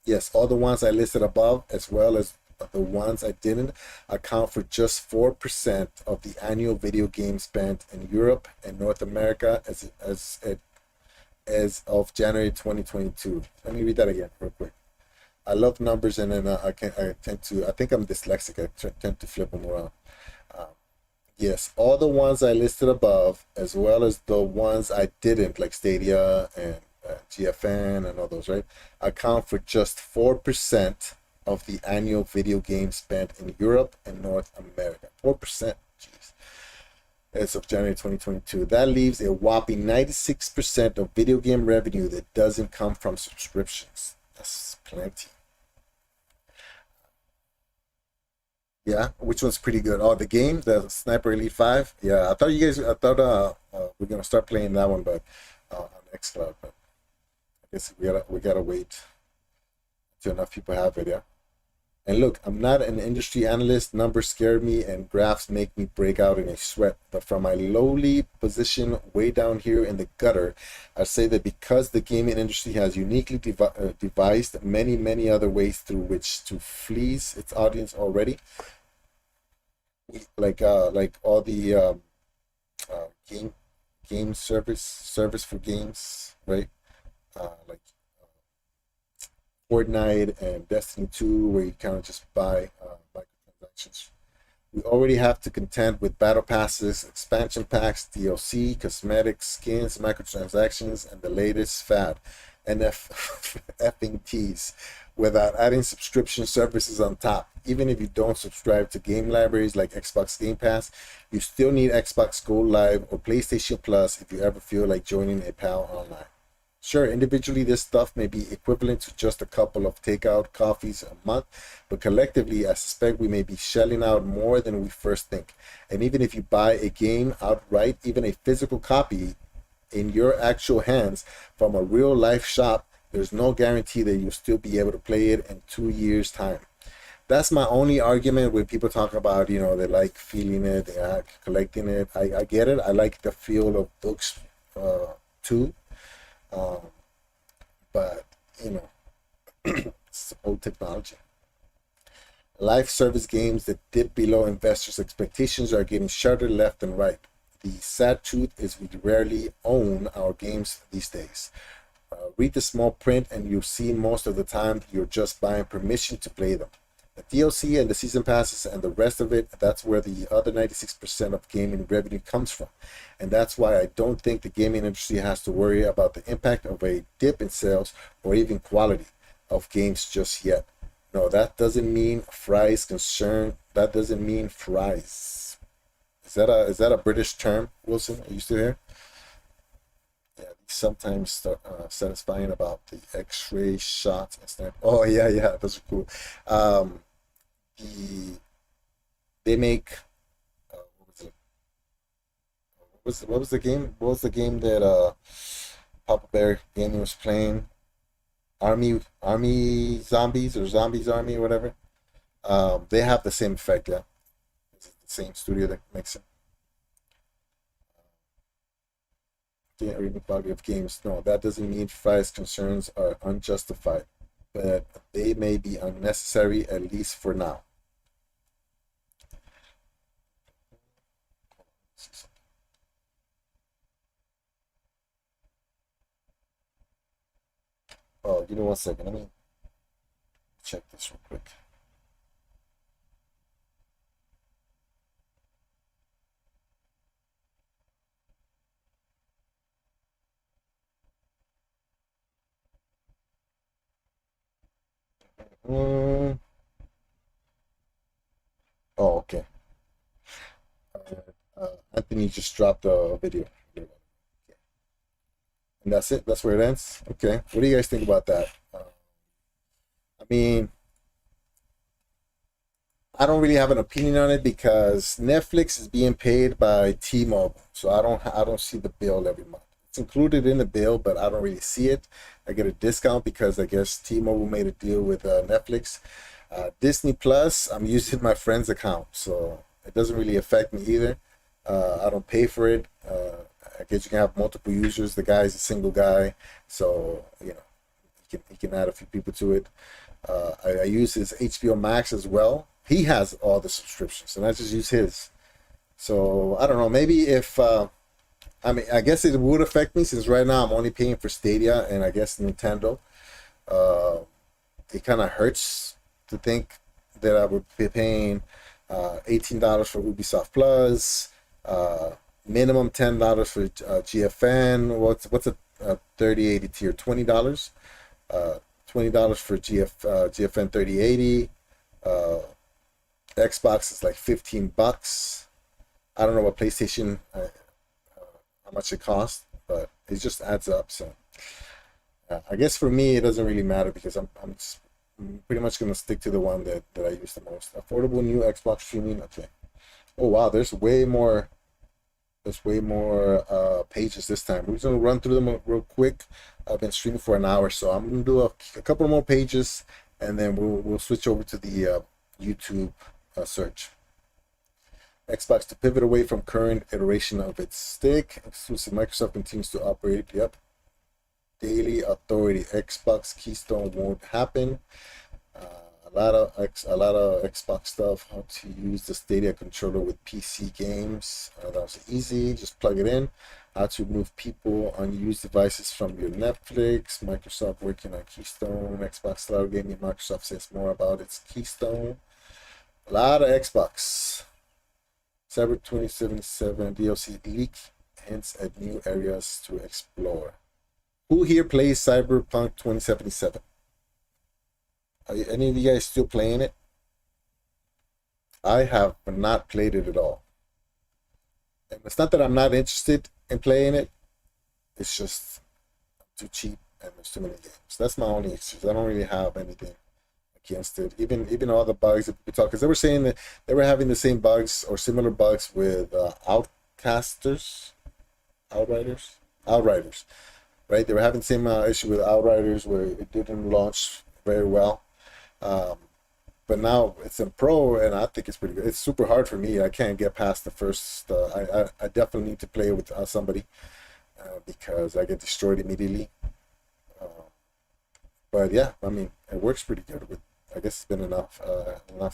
Yes, all the ones I listed above, as well as the ones I didn't, account for just 4% of the annual video game spent in Europe and North America as of January 2022. Let me read that again real quick. I love numbers, and then I think I'm dyslexic. I tend to flip them around. Yes, all the ones I listed above, as well as the ones I didn't, like Stadia and GFN and all those, right, account for just 4% of the annual video game spent in Europe and North America. 4%, jeez. As of January 2022. That leaves a whopping 96% of video game revenue that doesn't come from subscriptions. That's plenty. Yeah, which one's pretty good? Oh, the Sniper Elite 5. Yeah, I thought we're gonna start playing that one, but on xCloud. But I guess we gotta wait till enough people have it. Yeah. And look, I'm not an industry analyst. Numbers scare me, and graphs make me break out in a sweat. But from my lowly position way down here in the gutter, I say that because the gaming industry has uniquely devised many other ways through which to fleece its audience already, like all the game service for games, right? Like Fortnite and Destiny 2, where you kind of just buy microtransactions. We already have to contend with battle passes, expansion packs, DLC, cosmetics, skins, microtransactions, and the latest fad, NFTs, without adding subscription services on top. Even if you don't subscribe to game libraries like Xbox Game Pass, you still need Xbox Gold Live or PlayStation Plus if you ever feel like joining a pal online. Sure, individually this stuff may be equivalent to just a couple of takeout coffees a month, but collectively I suspect we may be shelling out more than we first think. And even if you buy a game outright, even a physical copy in your actual hands from a real life shop, there's no guarantee that you'll still be able to play it in 2 years' time. that's my only argument when people talk about, you know, they like feeling it, they like collecting it. I get it. I like the feel of books too. Um, but, you know, it's old technology. Live service games that dip below investors' expectations are getting shuttered left and right. The sad truth is we rarely own our games these days. Read the small print and you'll see most of the time you're just buying permission to play them. The DLC and the season passes and the rest of it, that's where the other 96% of gaming revenue comes from. And that's why I don't think the gaming industry has to worry about the impact of a dip in sales or even quality of games just yet. No, that doesn't mean fries concern. That doesn't mean fries. Is that a British term, Wilson? Are you still here? Yeah, these sometimes start satisfying about the X-ray shots and stuff. Oh yeah, those are cool. Um, the they make what was it? What was the game? What was the game that Papa Bear Gaming was playing? Army Zombies or Zombies Army or whatever. They have the same effect, yeah. It's the same studio that makes it. Or even quality of games. No, that doesn't mean Fry's concerns are unjustified, but they may be unnecessary at least for now. Oh, give me 1 second. Let me check this real quick. Mm, oh, okay. Anthony just dropped a video. And that's it. That's where it ends. Okay. What do you guys think about that? I mean, I don't really have an opinion on it because Netflix is being paid by T-Mobile, so I don't see the bill every month. It's included in the bill, but I don't really see it. I get a discount because I guess T-Mobile made a deal with Netflix. Disney Plus, I'm using my friend's account, so it doesn't really affect me either. I don't pay for it. I guess you can have multiple users. The guy is a single guy, so you know he can add a few people to it. I use his HBO Max as well. He has all the subscriptions, and I just use his. So I don't know. Maybe if I mean, I guess it would affect me since right now I'm only paying for Stadia and I guess Nintendo. Uh, it kind of hurts to think that I would be paying $18 for Ubisoft Plus, minimum $10 for GFN. What's a 3080 tier? $20. $20 for GFN 3080. Uh, Xbox is like $15. I don't know what PlayStation, how much it costs, but it just adds up. So I guess for me, it doesn't really matter because I'm pretty much gonna stick to the one that I use the most. Affordable new Xbox streaming. Okay. Oh wow, there's way more. There's way more pages this time. We're just gonna run through them real quick. I've been streaming for an hour, so I'm gonna do a couple more pages, and then we'll switch over to the YouTube search. Xbox to pivot away from current iteration of its stick. Exclusive Microsoft continues to operate. Yep. Daily authority. Xbox Keystone won't happen. A lot of Xbox stuff. How to use the Stadia controller with PC games. That was easy. Just plug it in. How to move people on used devices from your Netflix. Microsoft working on Keystone. Xbox Cloud Gaming. Microsoft says more about its Keystone. A lot of Xbox. Cyber 2077 DLC leak hints at new areas to explore. Who here plays Cyberpunk 2077? Are any of you guys still playing it? I have not played it at all. And it's not that I'm not interested in playing it. It's just too cheap and there's too many games. That's my only excuse. I don't really have anything against it. Even all the bugs that we talk, because they were saying that they were having the same bugs or similar bugs with Outriders, right? They were having the same issue with Outriders where it didn't launch very well. Um, but now it's in pro, and I think it's pretty good. It's super hard for me. I can't get past the first. I definitely need to play with somebody because I get destroyed immediately. But yeah, I mean, it works pretty good. With I guess it's been enough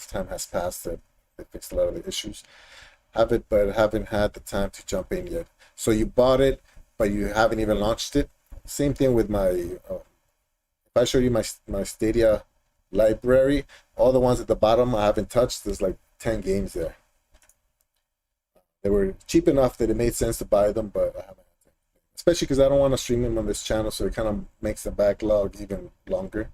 time has passed that they fixed a lot of the issues. But haven't had the time to jump in yet. So you bought it, but you haven't even launched it. Same thing with my. If I show you my Stadia library, all the ones at the bottom I haven't touched. There's like 10 games there. They were cheap enough that it made sense to buy them, but I haven't. Especially because I don't want to stream them on this channel, so it kind of makes the backlog even longer.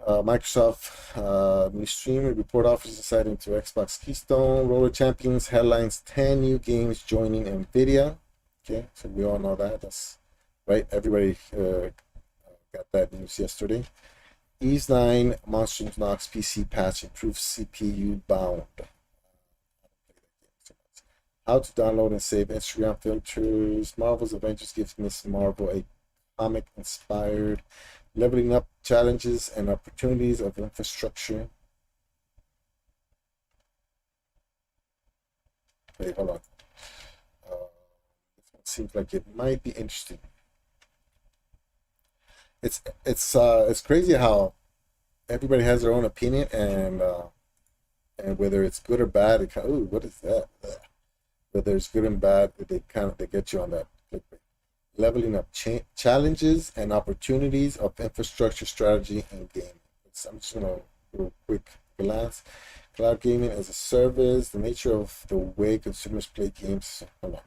Microsoft new stream report offers insight into Xbox Keystone Roller Champions headlines 10 new games joining Nvidia. Okay, so we all know that. That's right. Everybody got that news yesterday. Ease 9 Monsters Knox PC patch improves CPU bound. How to download and save Instagram filters. Marvel's Avengers gives Miss Marvel a comic-inspired leveling up challenges and opportunities of infrastructure. Wait, hold on. This one seems like it might be interesting. It's crazy how everybody has their own opinion, and whether it's good or bad, it kind of, ooh, what is that? Whether it's good and bad, they get you on that clickbait. Leveling up challenges and opportunities of infrastructure strategy and gaming. I'm just gonna do a quick glance. Cloud gaming as a service, the nature of the way consumers play games. Hold on.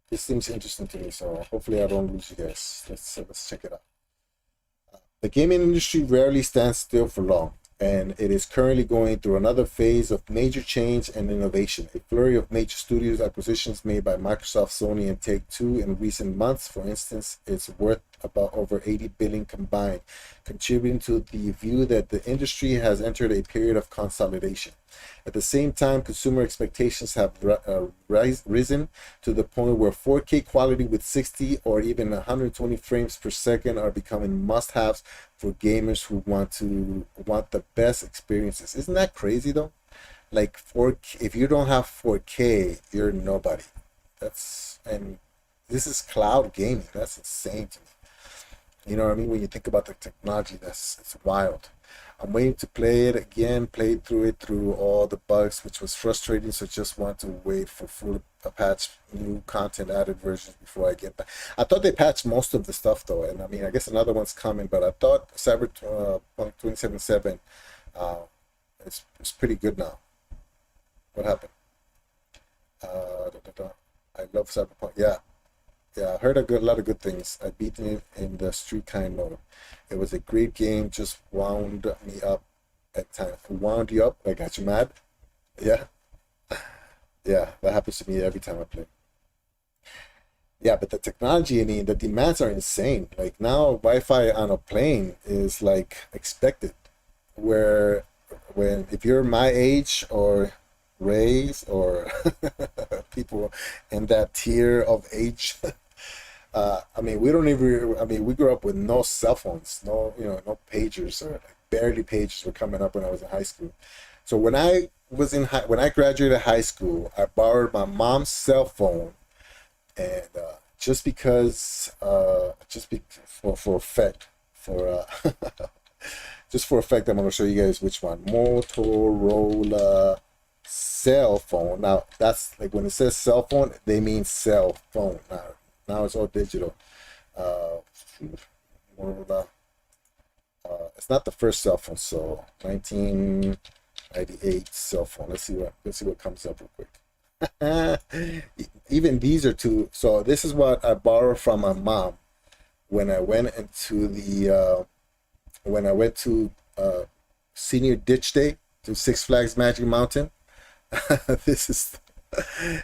This seems interesting to me, so hopefully I don't lose you guys. Let's check it out. The gaming industry rarely stands still for long, and it is currently going through another phase of major change and innovation. A flurry of major studios acquisitions made by Microsoft, Sony, and Take-Two in recent months, for instance, is worth about over $80 billion combined, contributing to the view that the industry has entered a period of consolidation. At the same time, consumer expectations have risen to the point where 4K quality with 60 or even 120 frames per second are becoming must-haves for gamers who want the best experiences. Isn't that crazy though? Like 4K, if you don't have 4K, you're nobody. And this is cloud gaming. That's insane to me. You know what I mean? When you think about the technology, it's wild. I'm waiting to play it again, played through all the bugs, which was frustrating, so just want to wait for full patch, new content added versions before I get back. I thought they patched most of the stuff though, and I mean, I guess another one's coming, but I thought Cyberpunk 2077 it's pretty good now. What happened? I love Cyberpunk. Yeah, I heard a lot of good things. I beat it in the street kind mode. It was a great game. Just wound me up at times. Wound you up? Like got you mad? Yeah, yeah. That happens to me every time I play. Yeah, but the technology, I mean, the demands are insane. Like now, Wi-Fi on a plane is like expected. Where if you're my age or Ray's or people in that tier of age. I mean, we don't even. I mean, we grew up with no cell phones, no pagers, or barely pagers were coming up when I was in high school. So when when I graduated high school, I borrowed my mom's cell phone, and just because, for effect, just for effect, I'm gonna show you guys which one. Motorola cell phone. Now that's like when it says cell phone, they mean cell phone. Now it's all digital. It's not the first cell phone, so 1998 cell phone. Let's see what comes up real quick. Even these are two. So this is what I borrowed from my mom when I went to senior ditch day to Six Flags Magic Mountain.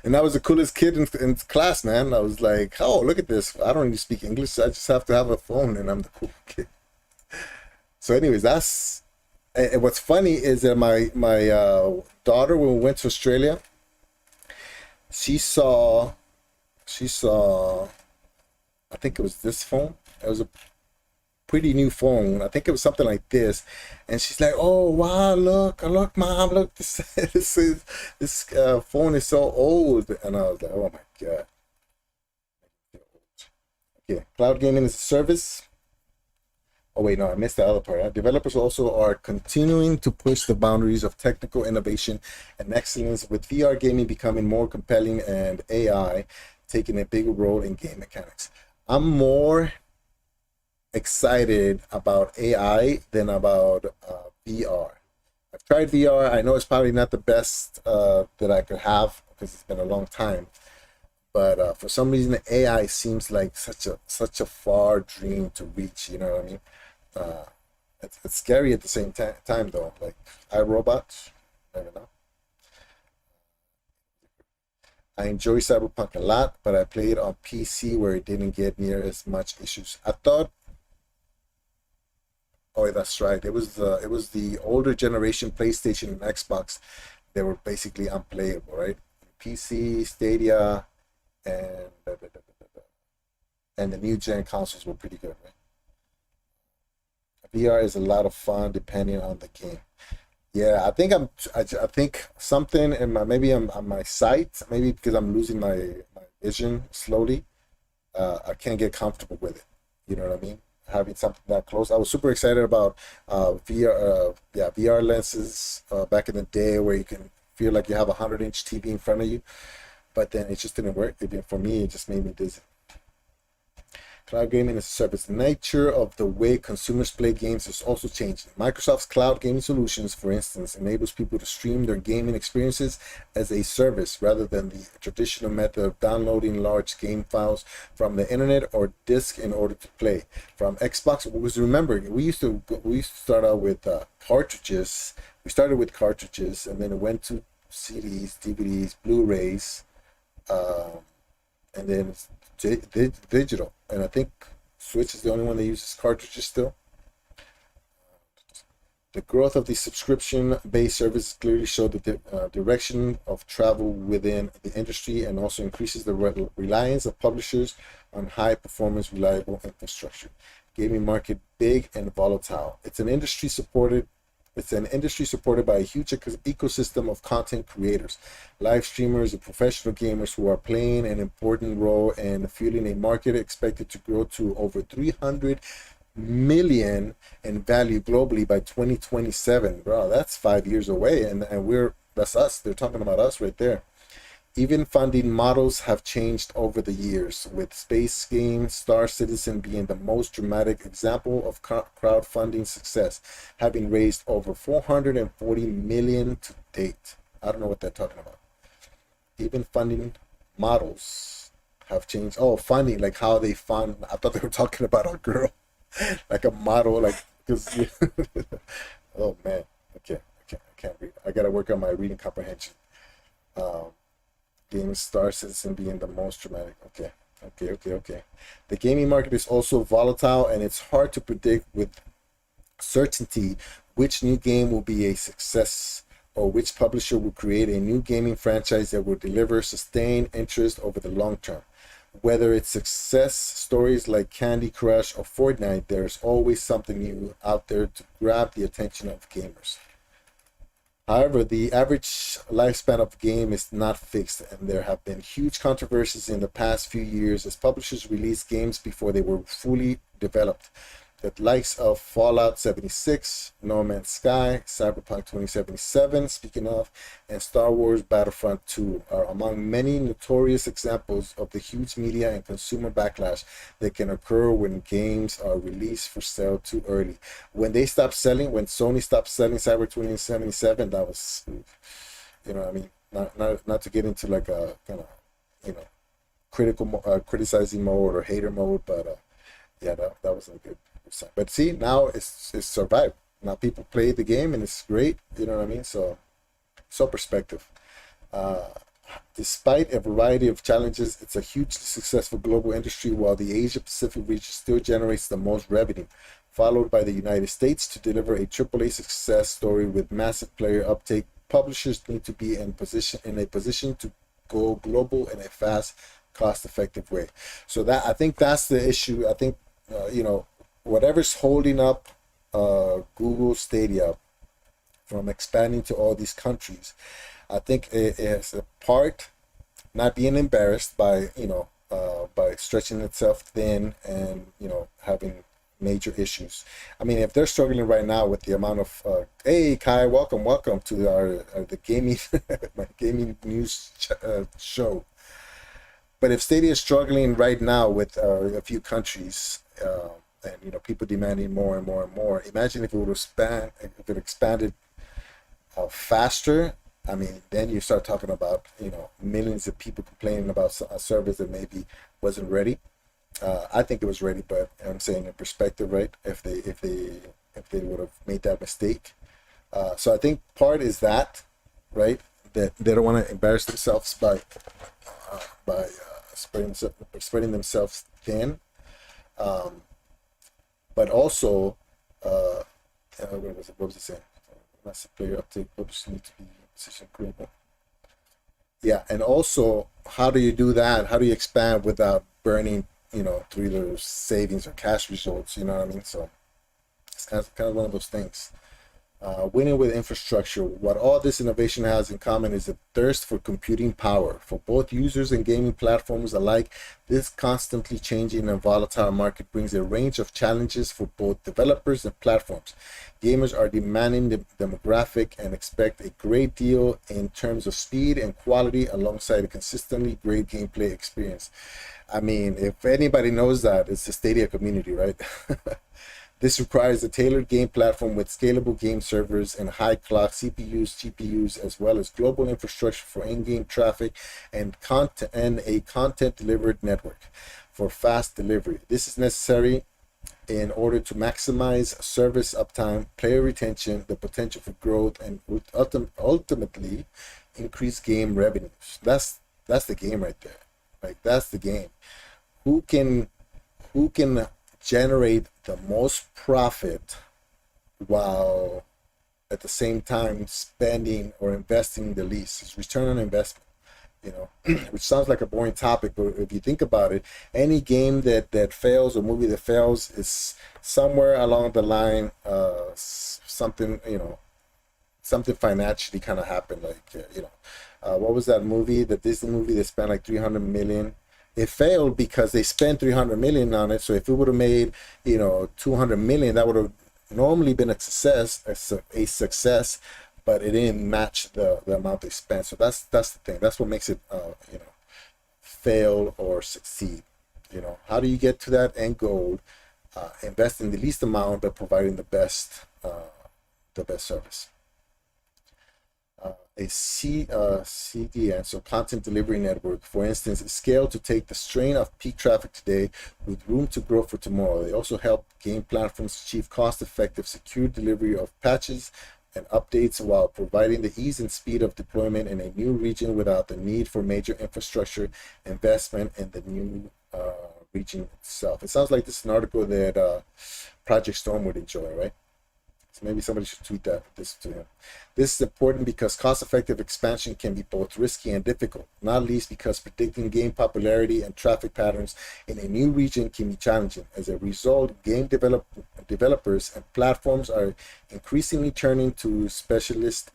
And I was the coolest kid in class, man. I was like, oh, look at this. I don't even speak English. I just have to have a phone, and I'm the cool kid. So anyways, and what's funny is that my daughter, when we went to Australia, she saw, I think it was this phone. It was a pretty new phone. I think it was something like this, and she's like, "Oh wow, look, mom, look, this phone is so old." And I was like, "Oh my god." Okay, cloud gaming as a service. Oh wait, no, I missed the other part. Developers also are continuing to push the boundaries of technical innovation and excellence, with VR gaming becoming more compelling and AI taking a bigger role in game mechanics. I'm more excited about AI than about VR. I've tried VR. I know it's probably not the best that I could have because it's been a long time. But for some reason, AI seems like such a far dream to reach. You know what I mean? Uh, it's scary at the same time, though. Like iRobot, never know. I enjoy Cyberpunk a lot, but I played on PC where it didn't get near as much issues. I thought, oh, that's right. It was the older generation PlayStation and Xbox. They were basically unplayable, right? PC, Stadia, and and the new gen consoles were pretty good, right? VR is a lot of fun depending on the game. Yeah, I think something in my maybe on my sight, maybe because I'm losing my vision slowly. I can't get comfortable with it. You know what I mean? Having something that close. I was super excited about VR, yeah, VR lenses back in the day where you can feel like you have a 100-inch TV in front of you, but then it just didn't work. For me, it just made me dizzy. Cloud gaming is a service. The nature of the way consumers play games is also changing. Microsoft's cloud gaming solutions, for instance, enables people to stream their gaming experiences as a service rather than the traditional method of downloading large game files from the internet or disk in order to play. From Xbox, because remember, we used to start out with cartridges. We started with cartridges, and then it went to CDs, DVDs, Blu-rays, um, and then it's digital. And I think Switch is the only one that uses cartridges still. The growth of the subscription-based service clearly showed the direction of travel within the industry and also increases the reliance of publishers on high-performance, reliable infrastructure. Gaming market big and volatile. It's an industry supported by a huge ecosystem of content creators, live streamers, and professional gamers who are playing an important role in fueling a market expected to grow to over 300 million in value globally by 2027. Bro, that's 5 years away, and that's us. They're talking about us right there. Even funding models have changed over the years, with Space Game Star Citizen being the most dramatic example of crowdfunding success, having raised over 440 million to date. I don't know what they're talking about. Even funding models have changed. Oh, funding, like how they fund. I thought they were talking about our girl, like a model, like because. Oh man, okay, I can't read. I gotta work on my reading comprehension. Um, Game Star Citizen being the most dramatic. Okay. The gaming market is also volatile, and it's hard to predict with certainty which new game will be a success or which publisher will create a new gaming franchise that will deliver sustained interest over the long term. Whether it's success stories like Candy Crush or Fortnite, there's always something new out there to grab the attention of gamers. However, the average lifespan of a game is not fixed, and there have been huge controversies in the past few years as publishers released games before they were fully developed. The likes of Fallout 76, No Man's Sky, Cyberpunk 2077, speaking of, and Star Wars Battlefront 2 are among many notorious examples of the huge media and consumer backlash that can occur when games are released for sale too early. When Sony stopped selling Cyber 2077, that was, I mean, not to get into like a kind of, you know, criticizing mode or hater mode, but yeah, that wasn't a good sign. But see, now it's survived. Now people play the game and it's great. You know what I mean? So perspective. Uh, Despite a variety of challenges, it's a hugely successful global industry, while the Asia Pacific region still generates the most revenue, followed by the United States. To deliver a AAA success story with massive player uptake, publishers need to be in a position to go global in a fast, cost-effective way. So that I think that's the issue. I think you know whatever's holding up Google Stadia from expanding to all these countries, I think it is a part not being embarrassed by by stretching itself thin and having major issues. I mean, if they're struggling right now with the amount of hey Kai, welcome to our the gaming my gaming news show. But if Stadia is struggling right now with a few countries, and people demanding more and more and more, imagine if it would expand, if it expanded faster. I mean, then you start talking about millions of people complaining about a service that maybe wasn't ready. I think it was ready, but I'm saying in perspective, right? If they would have made that mistake, so I think part is that, right? That they don't want to embarrass themselves by spreading themselves thin, but also, what was it saying? Massive player uptake, publishers need to be position critical. Yeah, and also, how do you do that? How do you expand without burning, through their savings or cash results? You know what I mean? So it's kind of one of those things. Winning with infrastructure. What all this innovation has in common is a thirst for computing power. For both users and gaming platforms alike, this constantly changing and volatile market brings a range of challenges for both developers and platforms. Gamers are demanding the demographic and expect a great deal in terms of speed and quality alongside a consistently great gameplay experience. I mean, if anybody knows that, it's the Stadia community, right? This requires a tailored game platform with scalable game servers and high clock CPUs, GPUs, as well as global infrastructure for in-game traffic and a content delivered network for fast delivery. This is necessary in order to maximize service uptime, player retention, the potential for growth, and ultimately increase game revenues. That's the game right there. Like, that's the game. Who can generate the most profit while at the same time spending or investing the least? Is return on investment, which sounds like a boring topic, but if you think about it, any game that fails or movie that fails is somewhere along the line, something financially kind of happened. Like, what was that movie, the Disney movie that spent like 300 million? It failed because they spent 300 million on it. So if it would have made 200 million, that would have normally been a success, but it didn't match the amount they spent. So that's the thing. That's what makes it fail or succeed. How do you get to that end goal? Invest in the least amount but providing the best service. A CDN, so content delivery network, for instance, is scaled to take the strain of peak traffic today with room to grow for tomorrow. They also help game platforms achieve cost-effective, secure delivery of patches and updates while providing the ease and speed of deployment in a new region without the need for major infrastructure investment in the new region itself. It sounds like this is an article that Project Storm would enjoy, right? So maybe somebody should tweet this to him. This is important because cost-effective expansion can be both risky and difficult, not least because predicting game popularity and traffic patterns in a new region can be challenging. As a result, game developers and platforms are increasingly turning to specialist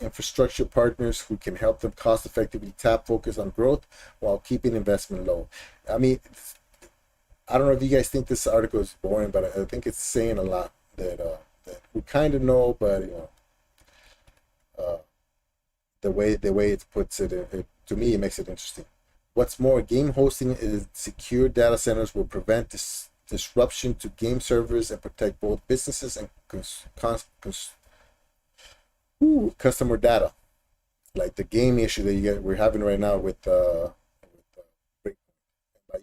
infrastructure partners who can help them cost-effectively focus on growth while keeping investment low. I mean, I don't know if you guys think this article is boring, but I think it's saying a lot that we kind of know, but the way it puts it, to me, it makes it interesting. What's more, game hosting is secure data centers will prevent disruption to game servers and protect both businesses and customer data, like the game issue that we're having right now with by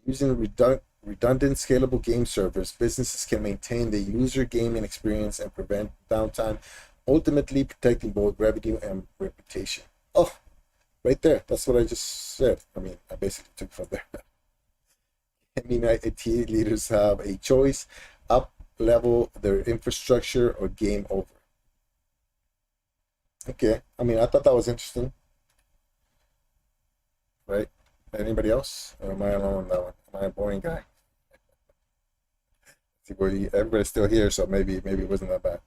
using redundant scalable game servers, businesses can maintain the user gaming experience and prevent downtime, ultimately protecting both revenue and reputation. Oh, right there. That's what I just said. I mean, I basically took from there. I mean, IT leaders have a choice: up level their infrastructure or game over. Okay. I mean, I thought that was interesting. Right? Anybody else? Or am I alone on that one? Am I a boring guy? Well, everybody's still here, so maybe it wasn't that bad.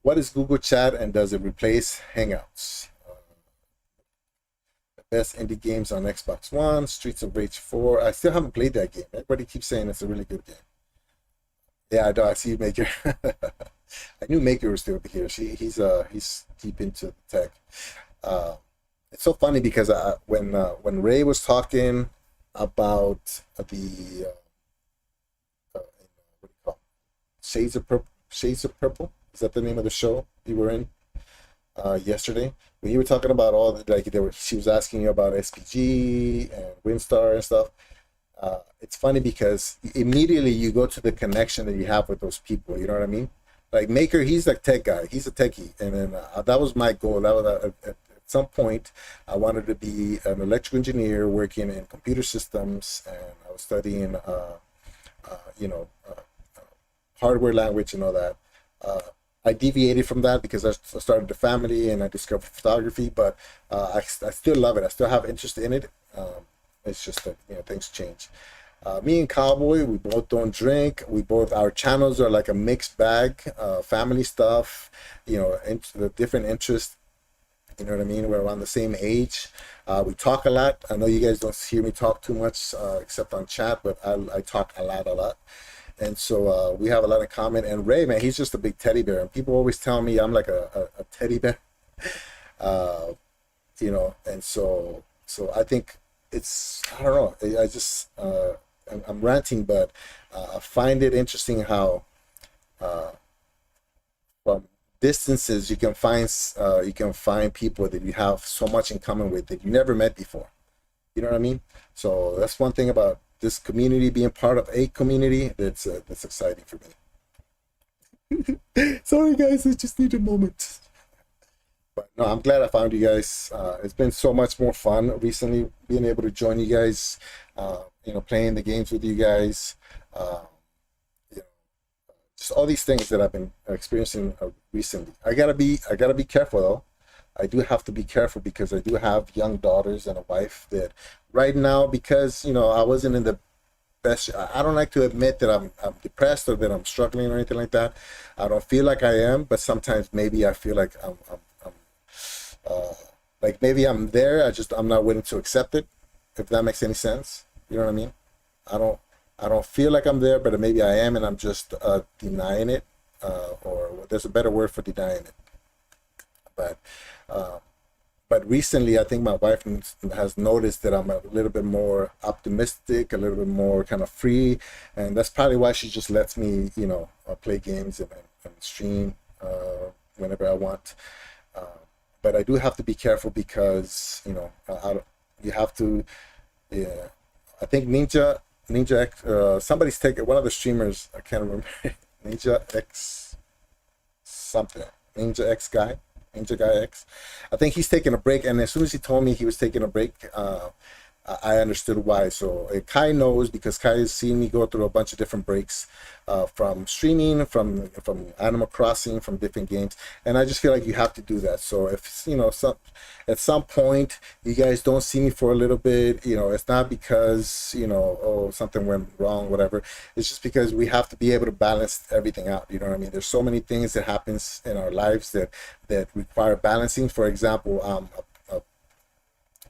What is Google Chat and does it replace Hangouts? Best indie games on Xbox One, Streets of Rage 4. I still haven't played that game. Everybody keeps saying it's a really good game. Yeah, I know. I see Maker. I knew Maker was still here. He's deep into the tech. It's so funny because when Ray was talking about the what do you call it? Shades of Purple. Is that the name of the show you were in yesterday? When you were talking about all the, like she was asking you about SPG and WinStar and stuff. It's funny because immediately you go to the connection that you have with those people. You know what I mean? Like Maker, he's a tech guy. He's a techie, and then that was my goal. That was at some point I wanted to be an electrical engineer working in computer systems, and I was studying, you know, hardware language and all that. I deviated from that because I started a family and I discovered photography, but I still love it. I still have interest in it. It's just that, you know, things change. Me and Cowboy, we both don't drink. Our channels are like a mixed bag, family stuff, you know, the different interests. You know what I mean? We're around the same age. We talk a lot. I know you guys don't hear me talk too much except on chat, but I talk a lot. And so we have a lot in common. And Ray, man, he's just a big teddy bear. And people always tell me I'm like a teddy bear. You know, and so I think it's, I don't know. I just, I'm ranting, but I find it interesting how from distances you can find people that you have so much in common with that you never met before. You know what I mean? So that's one thing about this community, being part of a community, that's exciting for me. Sorry guys, I just need a moment. But no, I'm glad I found you guys. It's been so much more fun recently being able to join you guys, you know, playing the games with you guys, you know, just all these things that I've been experiencing recently. I gotta be careful though. I do have to be careful because I do have young daughters and a wife that right now, because, you know, I wasn't in the best. I don't like to admit that I'm depressed or that I'm struggling or anything like that. I don't feel like I am, but sometimes maybe I feel like I'm like maybe I'm there. I'm not willing to accept it. If that makes any sense, you know what I mean? I don't feel like I'm there, but maybe I am, and I'm just denying it, or there's a better word for denying it. But recently, I think my wife has noticed that I'm a little bit more optimistic, a little bit more kind of free, and that's probably why she just lets me, you know, play games and stream whenever I want. But I do have to be careful because, you know, you have to. Yeah, I think Ninja X. Somebody's taking one of the streamers. I can't remember. Ninja X something. Ninja X guy. Ninja Guy X. I think he's taking a break, and as soon as he told me he was taking a break, I understood why. So Kai knows because Kai has seen me go through a bunch of different breaks, from streaming, from Animal Crossing, from different games, and I just feel like you have to do that. So if, you know, at some point you guys don't see me for a little bit, you know, it's not because, you know, oh, something went wrong, whatever. It's just because we have to be able to balance everything out. You know what I mean? There's so many things that happens in our lives that require balancing. For example,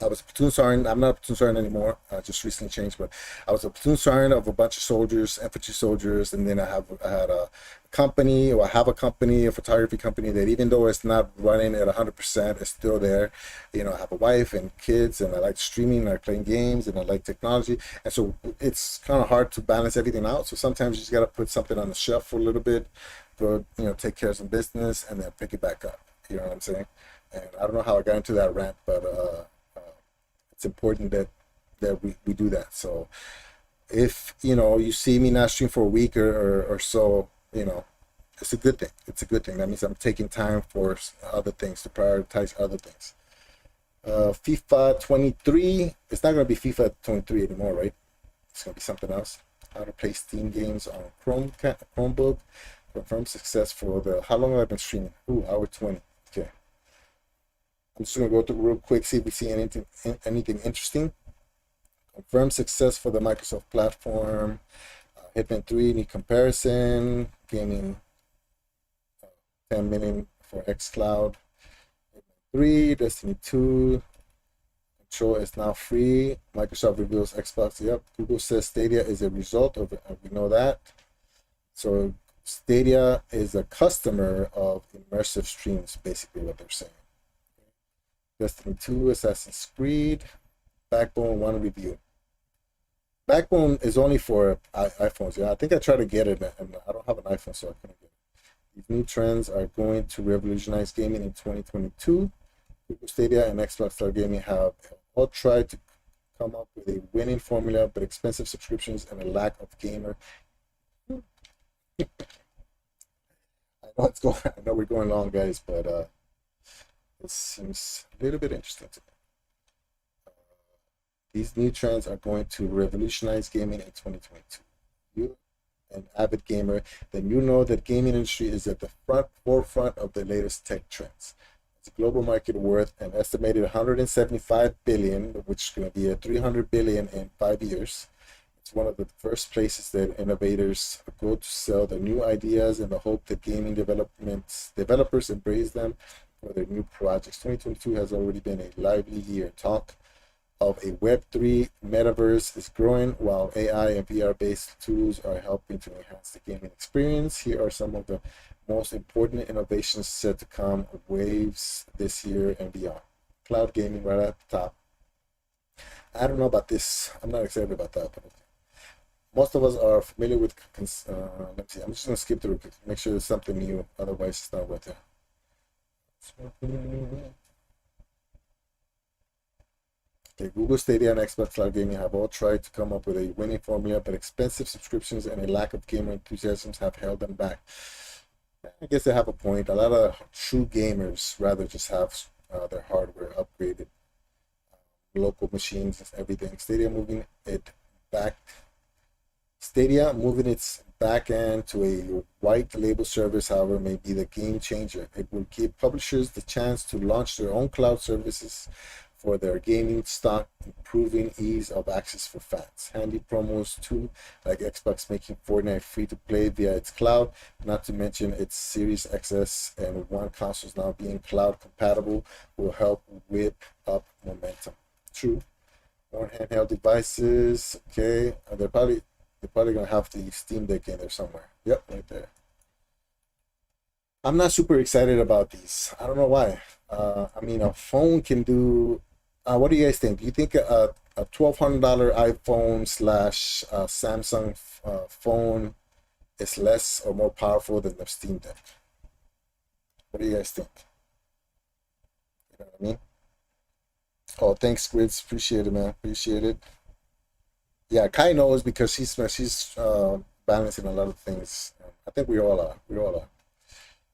I was a platoon sergeant. I'm not a platoon sergeant anymore. I just recently changed, but I was a platoon sergeant of a bunch of soldiers, infantry had a company, or I have a company, a photography company that even though it's not running at 100%, it's still there. You know, I have a wife and kids, and I like streaming, I like playing games, and I like technology, and so it's kind of hard to balance everything out. So sometimes you just got to put something on the shelf for a little bit, go, you know, take care of some business, and then pick it back up. You know what I'm saying? And I don't know how I got into that rant, but it's important that we do that. So if, you know, you see me not stream for a week or so, you know, it's a good thing. It's a good thing. That means I'm taking time for other things, to prioritize other things. FIFA 23, it's not going to be FIFA 23 anymore, right? It's going to be something else. How to play Steam games on Chromebook. Confirm success for how long have I been streaming? Ooh, hour 20. Okay. I'm just going to go through real quick, see if we see anything interesting. Confirm success for the Microsoft platform. Hitman 3 need comparison. Gaming 10 million for xCloud. Hitman 3, Destiny 2. Control is now free. Microsoft reveals Xbox. Yep. Google says Stadia is a result of it. We know that. So Stadia is a customer of immersive streams, basically what they're saying. Destiny 2, Assassin's Creed, Backbone 1 review. Backbone is only for iPhones. Yeah, I think I tried to get it, and I don't have an iPhone, so I couldn't get it. These new trends are going to revolutionize gaming in 2022. Google Stadia and Xbox Cloud Gaming have all tried to come up with a winning formula, but expensive subscriptions and a lack of gamer. I know it's going. I know we're going long, guys, but it seems a little bit interesting to me. These new trends are going to revolutionize gaming in 2022. You, an avid gamer, then you know that gaming industry is at the forefront of the latest tech trends. It's a global market worth an estimated 175 billion, which is going to be a 300 billion in 5 years. It's one of the first places that innovators go to sell their new ideas in the hope that gaming developers embrace them for their new projects. 2022 has already been a lively year. Talk of a Web3 metaverse is growing, while AI and VR-based tools are helping to enhance the gaming experience. Here are some of the most important innovations set to come waves this year and beyond. Cloud gaming right at the top. I don't know about this. I'm not excited about that, but most of us are familiar with. Let's see. I'm just gonna skip through it. Make sure there's something new. Otherwise, it's not worth it. Okay, Google Stadia and Xbox Cloud Gaming have all tried to come up with a winning formula, but expensive subscriptions and a lack of gamer enthusiasm have held them back. I guess they have a point. A lot of true gamers rather just have their hardware upgraded, local machines and everything. Stadia moving its back end to a white label service, however, may be the game changer. It will give publishers the chance to launch their own cloud services for their gaming stock, improving ease of access for fans. Handy promos too, like Xbox making Fortnite free to play via its cloud, not to mention its Series XS and One consoles now being cloud compatible will help whip up momentum. True. More handheld devices. Okay, they're probably gonna have the Steam Deck in there somewhere. Yep, right there. I'm not super excited about these. I don't know why. I mean, a phone can do. What do you guys think? Do you think a $1,200 iPhone slash Samsung phone is less or more powerful than the Steam Deck? What do you guys think? You know what I mean? Oh, thanks, Squids. Appreciate it, man. Appreciate it. Yeah, Kai knows because she's balancing a lot of things. I think we all are. We all are.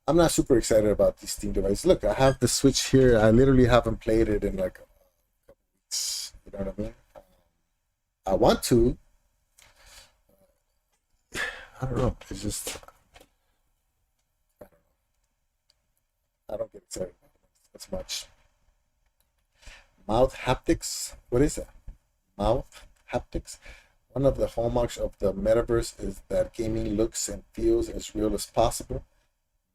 I'm not super excited about these Steam devices. Look, I have the Switch here. I literally haven't played it in like a couple weeks. You know what I mean? I want to. I don't know. It's just I don't get excited as much. Mouth haptics. What is that? Mouth haptics. One of the hallmarks of the metaverse is that gaming looks and feels as real as possible.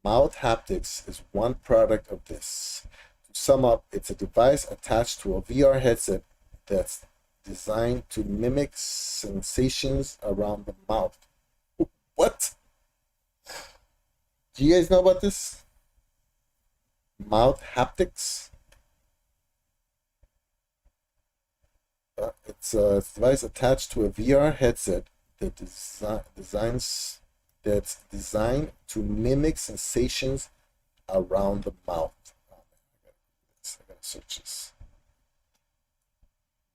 Mouth haptics is one product of this. To sum up, it's a device attached to a VR headset that's designed to mimic sensations around the mouth. What? Do you guys know about this? Mouth haptics? It's a device attached to a VR headset that's designed to mimic sensations around the mouth. Oh, man, I gotta search this.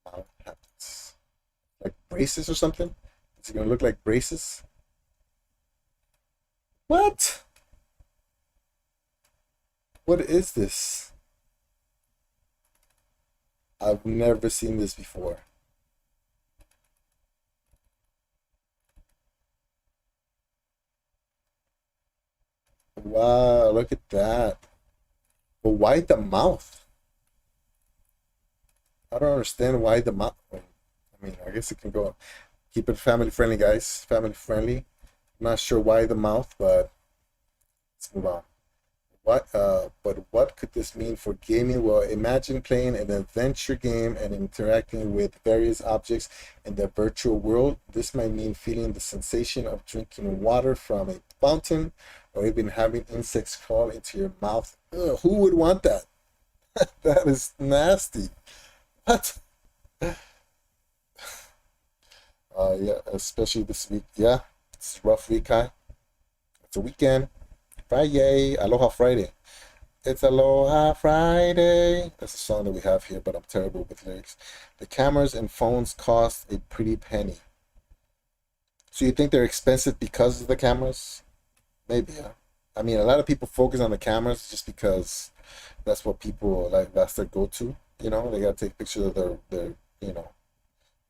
Mouth haptics. Like braces or something? Is it gonna look like braces? What? What is this? I've never seen this before. Wow, look at that. But why the mouth? I don't understand why the mouth. I mean, I guess it can go. Keep it family friendly, guys. Family friendly. Not sure why the mouth, but let's move on. But what could this mean for gaming? Well, imagine playing an adventure game and interacting with various objects in the virtual world. This might mean feeling the sensation of drinking water from a fountain, or even having insects crawl into your mouth. Ugh, who would want that? That is nasty. What? Yeah, especially this week. Yeah, it's a rough week, huh? It's a weekend. Friday, Aloha Friday. It's Aloha Friday. That's a song that we have here, but I'm terrible with lyrics. The cameras and phones cost a pretty penny. So you think they're expensive because of the cameras? Maybe, yeah. I mean, a lot of people focus on the cameras just because that's what people like. That's their go-to. You know, they gotta take pictures of their you know,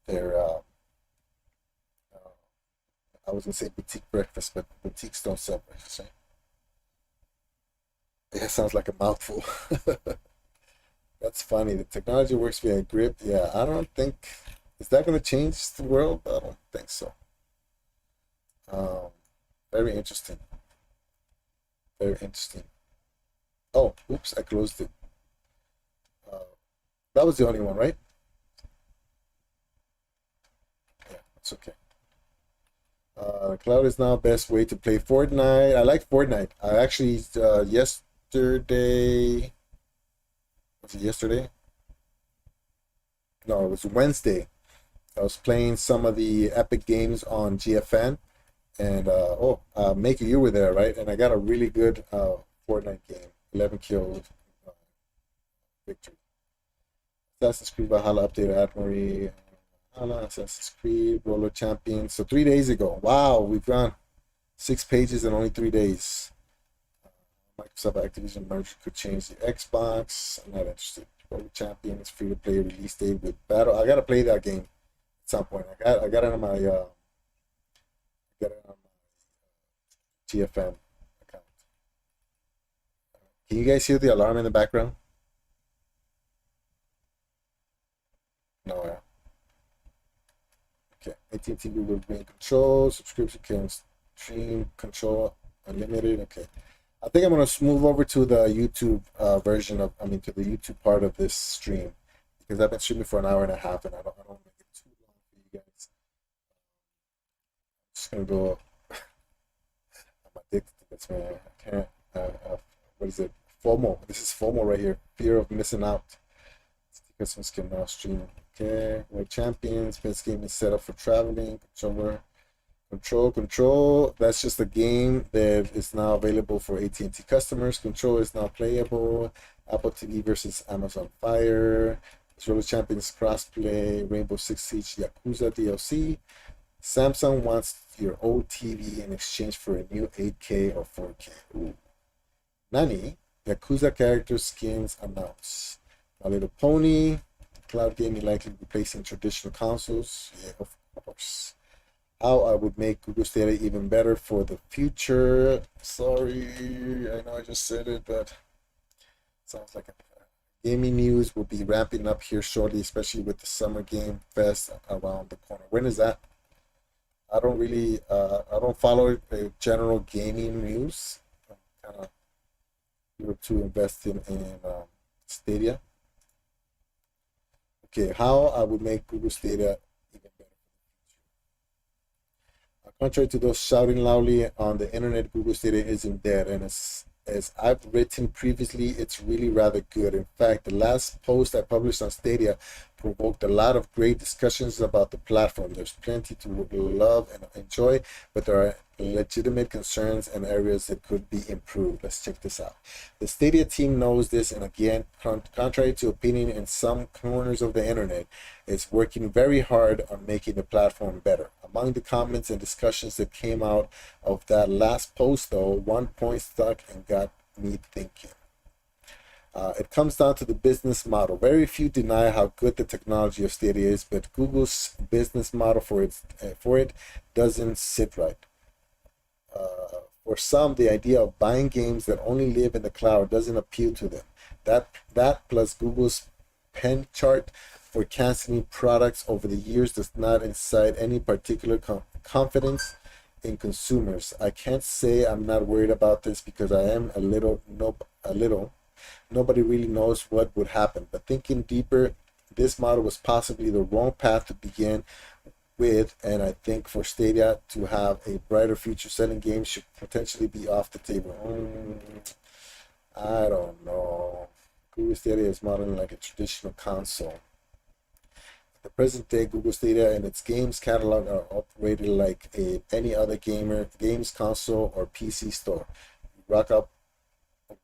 their. I was gonna say boutique breakfast, but boutiques don't sell breakfast, right? Yeah, sounds like a mouthful. That's funny. The technology works via grip. Yeah, I don't think is that going to change the world. I don't think so. Um, very interesting. Very interesting. Oh, oops! I closed it. Uh, that was the only one, right? Yeah, it's okay. Cloud is now best way to play Fortnite. I like Fortnite. I actually yesterday was it yesterday? No, it was Wednesday. I was playing some of the epic games on GFN, and Maker, you were there, right? And I got a really good Fortnite game, 11 kills, uh, victory. Assassin's Creed Valhalla updated Admiral, Valhalla, Assassin's Creed, Roller Champions. So 3 days ago. Wow, we've gone 6 pages in only 3 days. Microsoft Activision merger could change the Xbox. I'm not interested. Roller Champions free to play release date with battle. I gotta play that game at some point. I got it on my got it on my GFM account. Can you guys hear the alarm in the background? No. Yeah. Okay. AT&T Google Green Control subscription can stream control unlimited. Okay. I think I'm gonna move over to the YouTube version of, I mean, to the YouTube part of this stream because I've been streaming for an hour and a half, and I don't want to make it too long for you guys. Just gonna go. I'm addicted to this, man. I can't. What is it? FOMO. This is FOMO right here. Fear of missing out. Christmas can now stream. Okay, we're champions. Best game is set up for traveling. Control. That's just a game that is now available for AT&T customers. Control is now playable. Apple TV versus Amazon Fire. Roller Champions crossplay. Rainbow Six Siege Yakuza DLC. Samsung wants your old TV in exchange for a new 8K or 4K. Ooh. Nani? Yakuza character skins announced. My Little Pony. Cloud gaming likely replacing traditional consoles. Yeah, of course. How I would make Google Stadia even better for the future. Sorry, I know I just said it, but sounds like gaming news will be ramping up here shortly, especially with the Summer Game Fest around the corner. When is that? I don't really, I don't follow general gaming news. I'm kind of too invested in Stadia. Okay, how I would make Google Stadia even better. Contrary to those shouting loudly on the internet, Google Stadia isn't dead, and as I've written previously, it's really rather good. In fact, the last post I published on Stadia provoked a lot of great discussions about the platform. There's plenty to love and enjoy, but there are legitimate concerns and areas that could be improved. Let's check this out. The Stadia team knows this, and again, contrary to opinion in some corners of the internet, it's working very hard on making the platform better. Among the comments and discussions that came out of that last post, though, one point stuck and got me thinking. It comes down to the business model. Very few deny how good the technology of Stadia is, but Google's business model for it doesn't sit right. For some, the idea of buying games that only live in the cloud doesn't appeal to them. That plus Google's pen chart for canceling products over the years does not incite any particular confidence in consumers. I can't say I'm not worried about this because I am a little. Nobody really knows what would happen. But thinking deeper, this model was possibly the wrong path to begin with, and I think for Stadia to have a brighter future, selling games should potentially be off the table. I don't know. Google Stadia is modeling like a traditional console. At the present day, Google Stadia and its games catalog are operated like any other games console or PC store. You rock up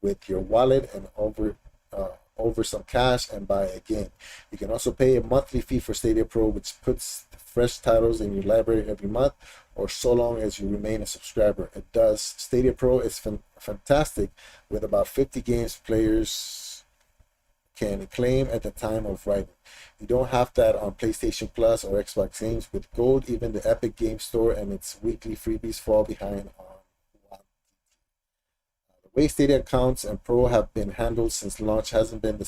with your wallet and over some cash and buy a game. You can also pay a monthly fee for Stadia Pro, which puts fresh titles in your library every month, or so long as you remain a subscriber. It does. Stadia Pro is fantastic, with about 50 games players can claim at the time of writing. You don't have that on PlayStation Plus or Xbox games. With Gold, even the Epic Game Store and its weekly freebies fall behind on the way Stadia accounts and Pro have been handled since launch. Hasn't been the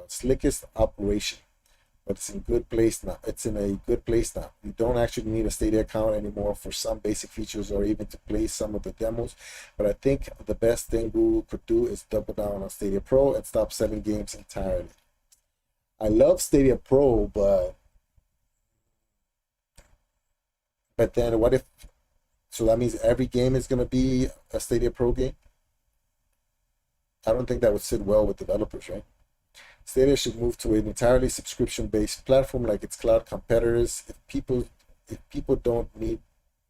slickest operation, but it's in good place now. It's in a good place now. You don't actually need a Stadia account anymore for some basic features or even to play some of the demos. But I think the best thing Google could do is double down on Stadia Pro and stop selling games entirely. I love Stadia Pro, but then what if? So that means every game is going to be a Stadia Pro game. I don't think that would sit well with developers, right? Stadia should move to an entirely subscription-based platform like its cloud competitors. If people don't need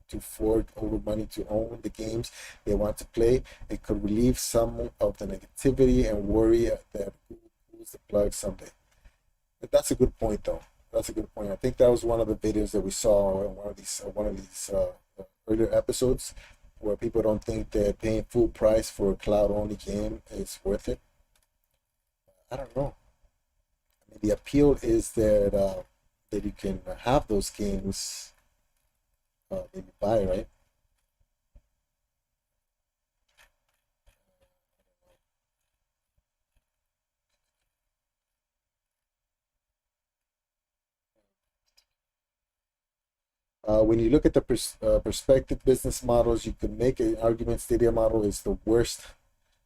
to fork over money to own the games they want to play, it could relieve some of the negativity and worry that Google pulls the plug someday. But that's a good point, though. That's a good point. I think that was one of the videos that we saw in one of these earlier episodes, where people don't think that paying full price for a cloud-only game is worth it. I don't know. I mean, the appeal is that you can have those games that you buy, right? When you look at the perspective business models, you could make an argument Stadia model is the worst.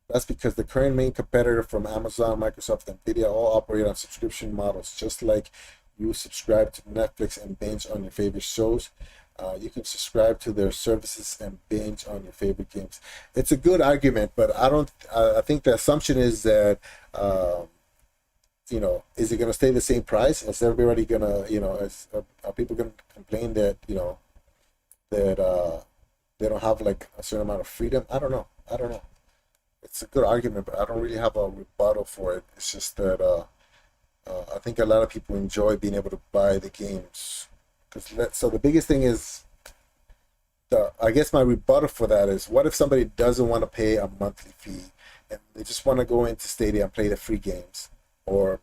That's because the current main competitor from Amazon, Microsoft, and Nvidia all operate on subscription models. Just like you subscribe to Netflix and binge on your favorite shows, you can subscribe to their services and binge on your favorite games. It's a good argument, but I think the assumption is that is it going to stay the same price? Is everybody going to, are people going to complain that, that they don't have like a certain amount of freedom? I don't know. It's a good argument, but I don't really have a rebuttal for it. It's just that I think a lot of people enjoy being able to buy the games. So the biggest thing is, I guess my rebuttal for that is, what if somebody doesn't want to pay a monthly fee and they just want to go into Stadia and play the free games? Or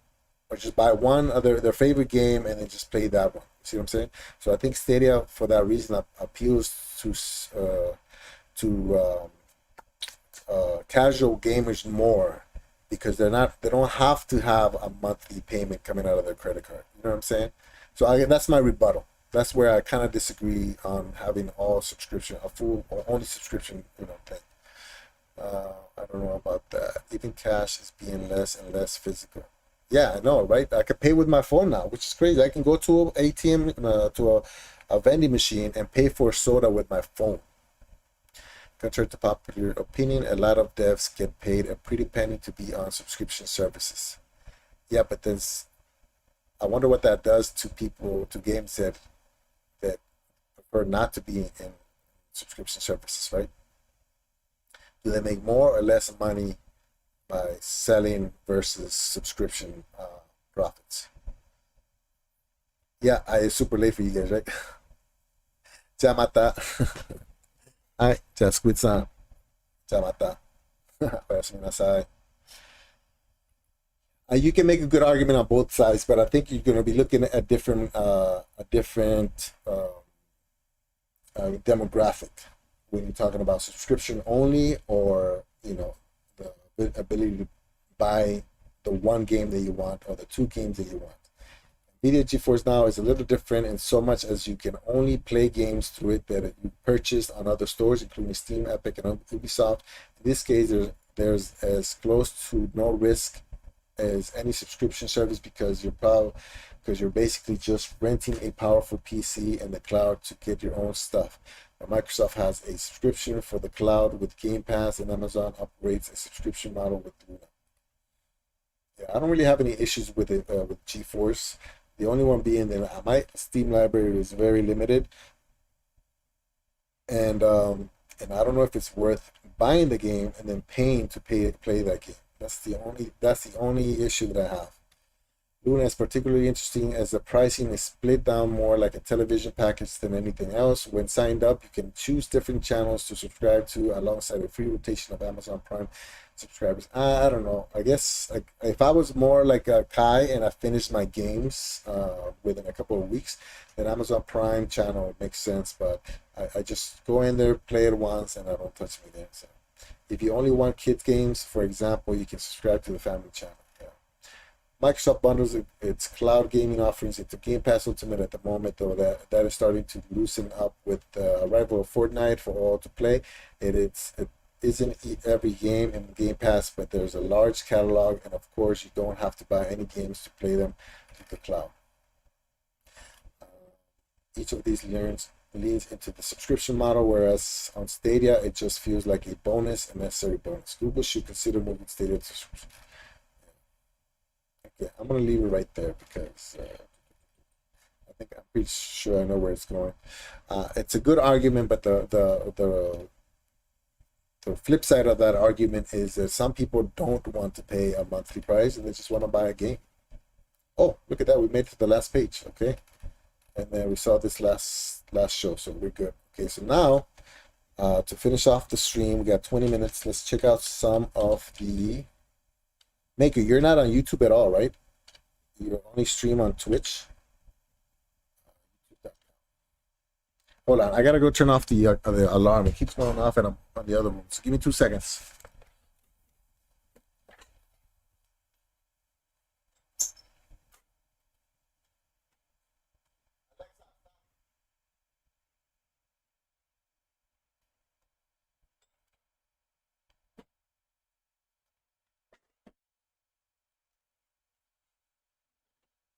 just buy one of their favorite game and then just play that one. You see what I'm saying? So I think Stadia, for that reason, appeals to casual gamers more, because they don't have to have a monthly payment coming out of their credit card. You know what I'm saying? So that's my rebuttal. That's where I kind of disagree on having all subscription, a full or only subscription, thing. I don't know about that. Even cash is being less and less physical. Yeah, I know, right? I can pay with my phone now, which is crazy. I can go to an ATM, to a vending machine and pay for a soda with my phone. Contrary to popular opinion, a lot of devs get paid a pretty penny to be on subscription services. Yeah, but I wonder what that does to people, to games that prefer not to be in subscription services, right? Do they make more or less money by selling versus subscription profits? Yeah, it's super late for you guys, right? Chamata. Ay, Jasquitsa. Chamata. You can make a good argument on both sides, but I think you're going to be looking at different demographic when you're talking about subscription only, or the ability to buy the one game that you want or the two games that you want. NVIDIA GeForce Now is a little different in so much as you can only play games through it that you purchased on other stores, including Steam, Epic, and Ubisoft. In this case, there's as close to no risk as any subscription service because you're basically just renting a powerful PC in the cloud to get your own stuff. Microsoft has a subscription for the cloud with Game Pass, and Amazon operates a subscription model with Luna. Yeah, I don't really have any issues with it with GeForce. The only one being that my Steam library is very limited, and I don't know if it's worth buying the game and then paying to play that game. That's the only issue that I have. Luna is particularly interesting as the pricing is split down more like a television package than anything else. When signed up, you can choose different channels to subscribe to alongside a free rotation of Amazon Prime subscribers. I don't know. I guess if I was more like a Kai and I finished my games within a couple of weeks, then Amazon Prime channel makes sense. But I just go in there, play it once, and I don't touch it again. So if you only want kids games, for example, you can subscribe to the family channel. Microsoft bundles its cloud gaming offerings into Game Pass Ultimate at the moment, though that is starting to loosen up with the arrival of Fortnite for all to play. It isn't every game in Game Pass, but there's a large catalog, and of course, you don't have to buy any games to play them through the cloud. Each of these leans into the subscription model, whereas on Stadia, it just feels like a bonus, a necessary bonus. Google should consider moving Stadia to subscription. Yeah, I'm gonna leave it right there because I think I'm pretty sure I know where it's going. It's a good argument, but the flip side of that argument is that some people don't want to pay a monthly price and they just want to buy a game. Oh, look at that! We made it to the last page. Okay, and then we saw this last show, so we're good. Okay, so now to finish off the stream, we got 20 minutes. Let's check out some of the. Maker, you're not on YouTube at all, right? You only stream on Twitch. Hold on, I gotta go turn off the alarm. It keeps going off, and I'm on the other room. So give me 2 seconds.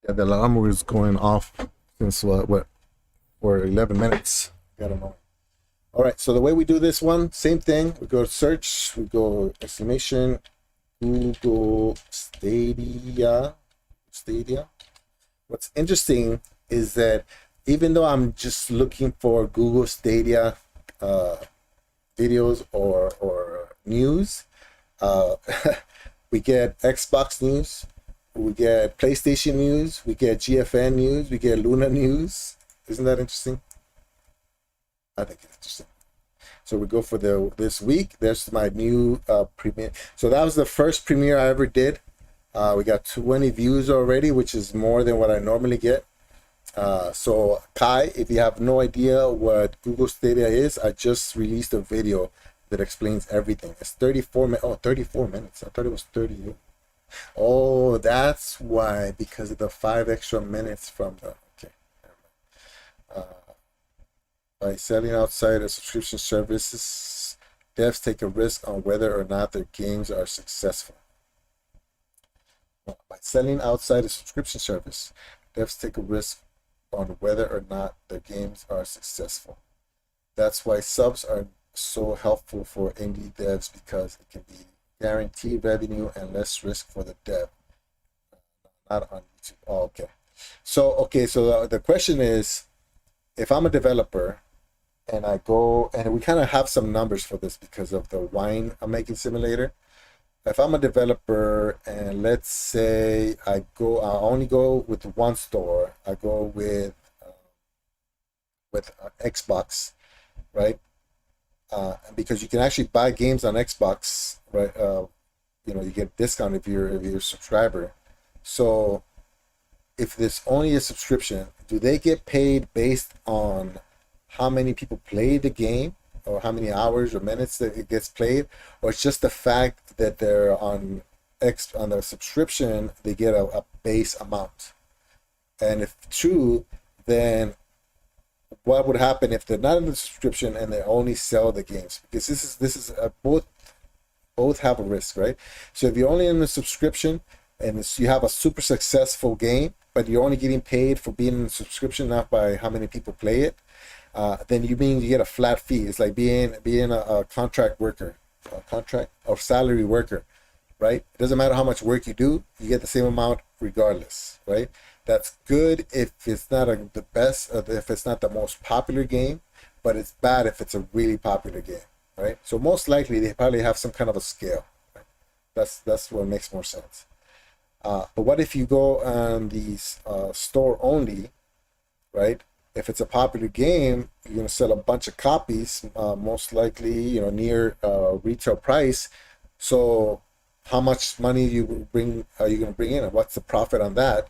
Yeah, the alarm was going off since what for 11 minutes. I don't know. All right, so the way we do this one, same thing. We go to search, we go exclamation Google Stadia. What's interesting is that even though I'm just looking for Google Stadia videos or news, we get Xbox news, we get PlayStation news, we get GFN news, we get Luna news. Isn't that interesting? I think it's interesting. So we go for this week. There's my new premiere. So that was the first premiere I ever did. We got 20 views already, which is more than what I normally get. So Kai, if you have no idea what Google Stadia is, I just released a video that explains everything. It's 34 minutes. Oh, 34 minutes. I thought it was 30. Oh, that's why, because of the 5 extra minutes from the, okay. By selling outside of subscription services, devs take a risk on whether or not their games are successful. By selling outside a subscription service, devs take a risk on whether or not their games are successful. That's why subs are so helpful for indie devs, because it can be guaranteed revenue and less risk for the dev. Not on YouTube. Oh, okay. So the question is, if I'm a developer and I go, and we kind of have some numbers for this because of the wine I'm making simulator. If I'm a developer and let's say I only go with one store, I go with Xbox, right? Because you can actually buy games on Xbox, right? You get a discount if you're a subscriber. So if there's only a subscription, do they get paid based on how many people play the game, or how many hours or minutes that it gets played, or it's just the fact that they're on the subscription, they get a base amount? And if true, then what would happen if they're not in the subscription and they only sell the games? Because this is both have a risk, right? So if you're only in the subscription and you have a super successful game, but you're only getting paid for being in the subscription, not by how many people play it, then you get a flat fee. It's like being a contract worker, a contract or salary worker, right? It doesn't matter how much work you do, you get the same amount regardless, right? That's good if it's not the best, if it's not the most popular game, but it's bad if it's a really popular game, right? So most likely they probably have some kind of a scale. Right? That's what makes more sense. But what if you go on the store only, right? If it's a popular game, you're gonna sell a bunch of copies, most likely, near retail price. So how much money are you gonna bring in, and what's the profit on that?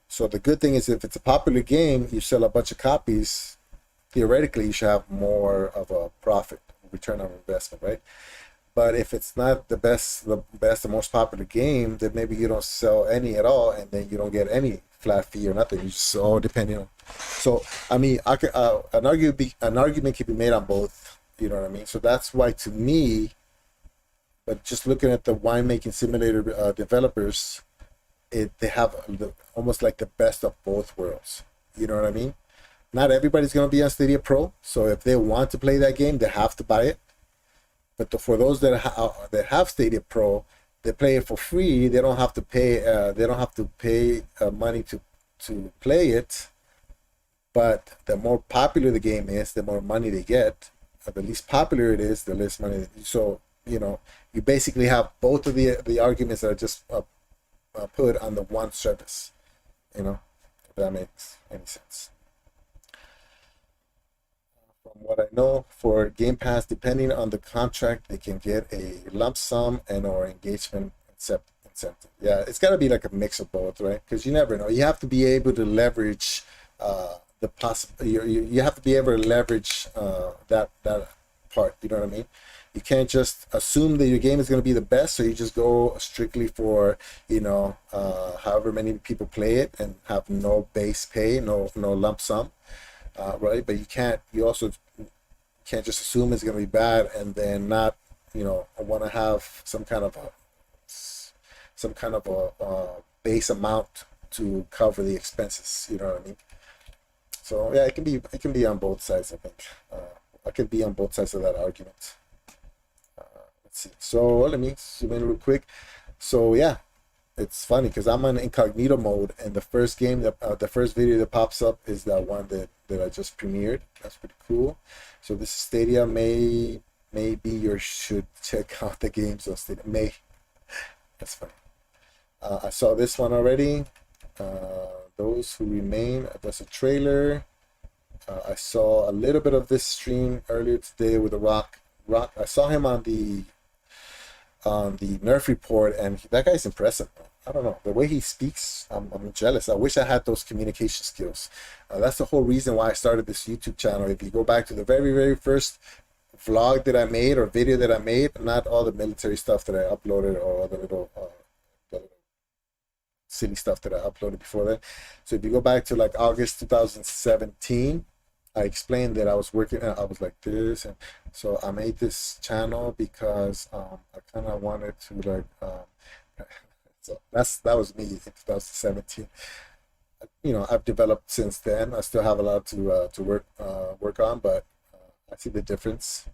So the good thing is, if it's a popular game, you sell a bunch of copies, theoretically you should have more of a profit, return on investment, right? But if it's not the best, the most popular game, then maybe you don't sell any at all, and then you don't get any flat fee or nothing. You just all depending on. So I mean, I could, an argument can be made on both. You know what I mean? So that's why, to me, but just looking at the winemaking simulator developers, they have almost like the best of both worlds. You know what I mean? Not everybody's going to be on Stadia Pro, so if they want to play that game, they have to buy it. But for those that have Stadia Pro, they play it for free. They don't have to pay. They don't have to pay money to play it. But the more popular the game is, the more money they get. The least popular it is, the less money. So you basically have both of the arguments that I just put on the one service. If that makes any sense. From what I know, for Game Pass, depending on the contract, they can get a lump sum and or engagement incentive. Yeah, it's got to be like a mix of both, right? Because you never know. You have to be able to leverage the possible. You have to be able to leverage that part. You know what I mean? You can't just assume that your game is going to be the best, so you just go strictly for however many people play it and have no base pay, no lump sum, right? But you also can't just assume it's going to be bad and then not want to have some kind of a base amount to cover the expenses. You know what I mean? So yeah, it can be on both sides. I think I can be on both sides of that argument. Let's see. So let me zoom in real quick. So yeah, it's funny because I'm on incognito mode, and the first video that pops up is that one that I just premiered. That's pretty cool. So this Stadia maybe you should check out the games on Stadia. That's funny. I saw this one already. Those Who Remain. That's a trailer. I saw a little bit of this stream earlier today with the Rock. I saw him on the Nerf report, and that guy's impressive. I don't know, the way he speaks, I'm jealous. I wish I had those communication skills. That's the whole reason why I started this YouTube channel. If you go back to the very, very first vlog that I made or video that I made, not all the military stuff that I uploaded or the little silly stuff that I uploaded before that. So if you go back to like August 2017, I explained that I was working. I was like this, and so I made this channel because I kind of wanted to so that was me in 2017. I've developed since then. I still have a lot to work on, but I see the difference.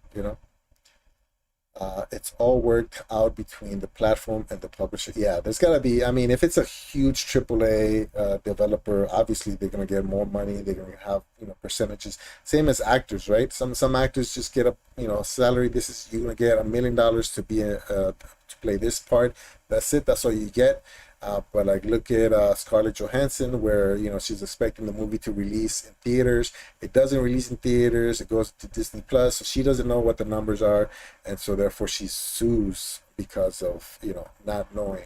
It's all worked out between the platform and the publisher. Yeah, there's gotta be. I mean, if it's a huge AAA developer, obviously they're gonna get more money. They're gonna have percentages. Same as actors, right? Some actors just get a salary. You're gonna get $1 million to be to play this part. That's it. That's all you get. But like, look at Scarlett Johansson, where she's expecting the movie to release in theaters. It doesn't release in theaters. It goes to Disney Plus, so she doesn't know what the numbers are, and so therefore she sues because of not knowing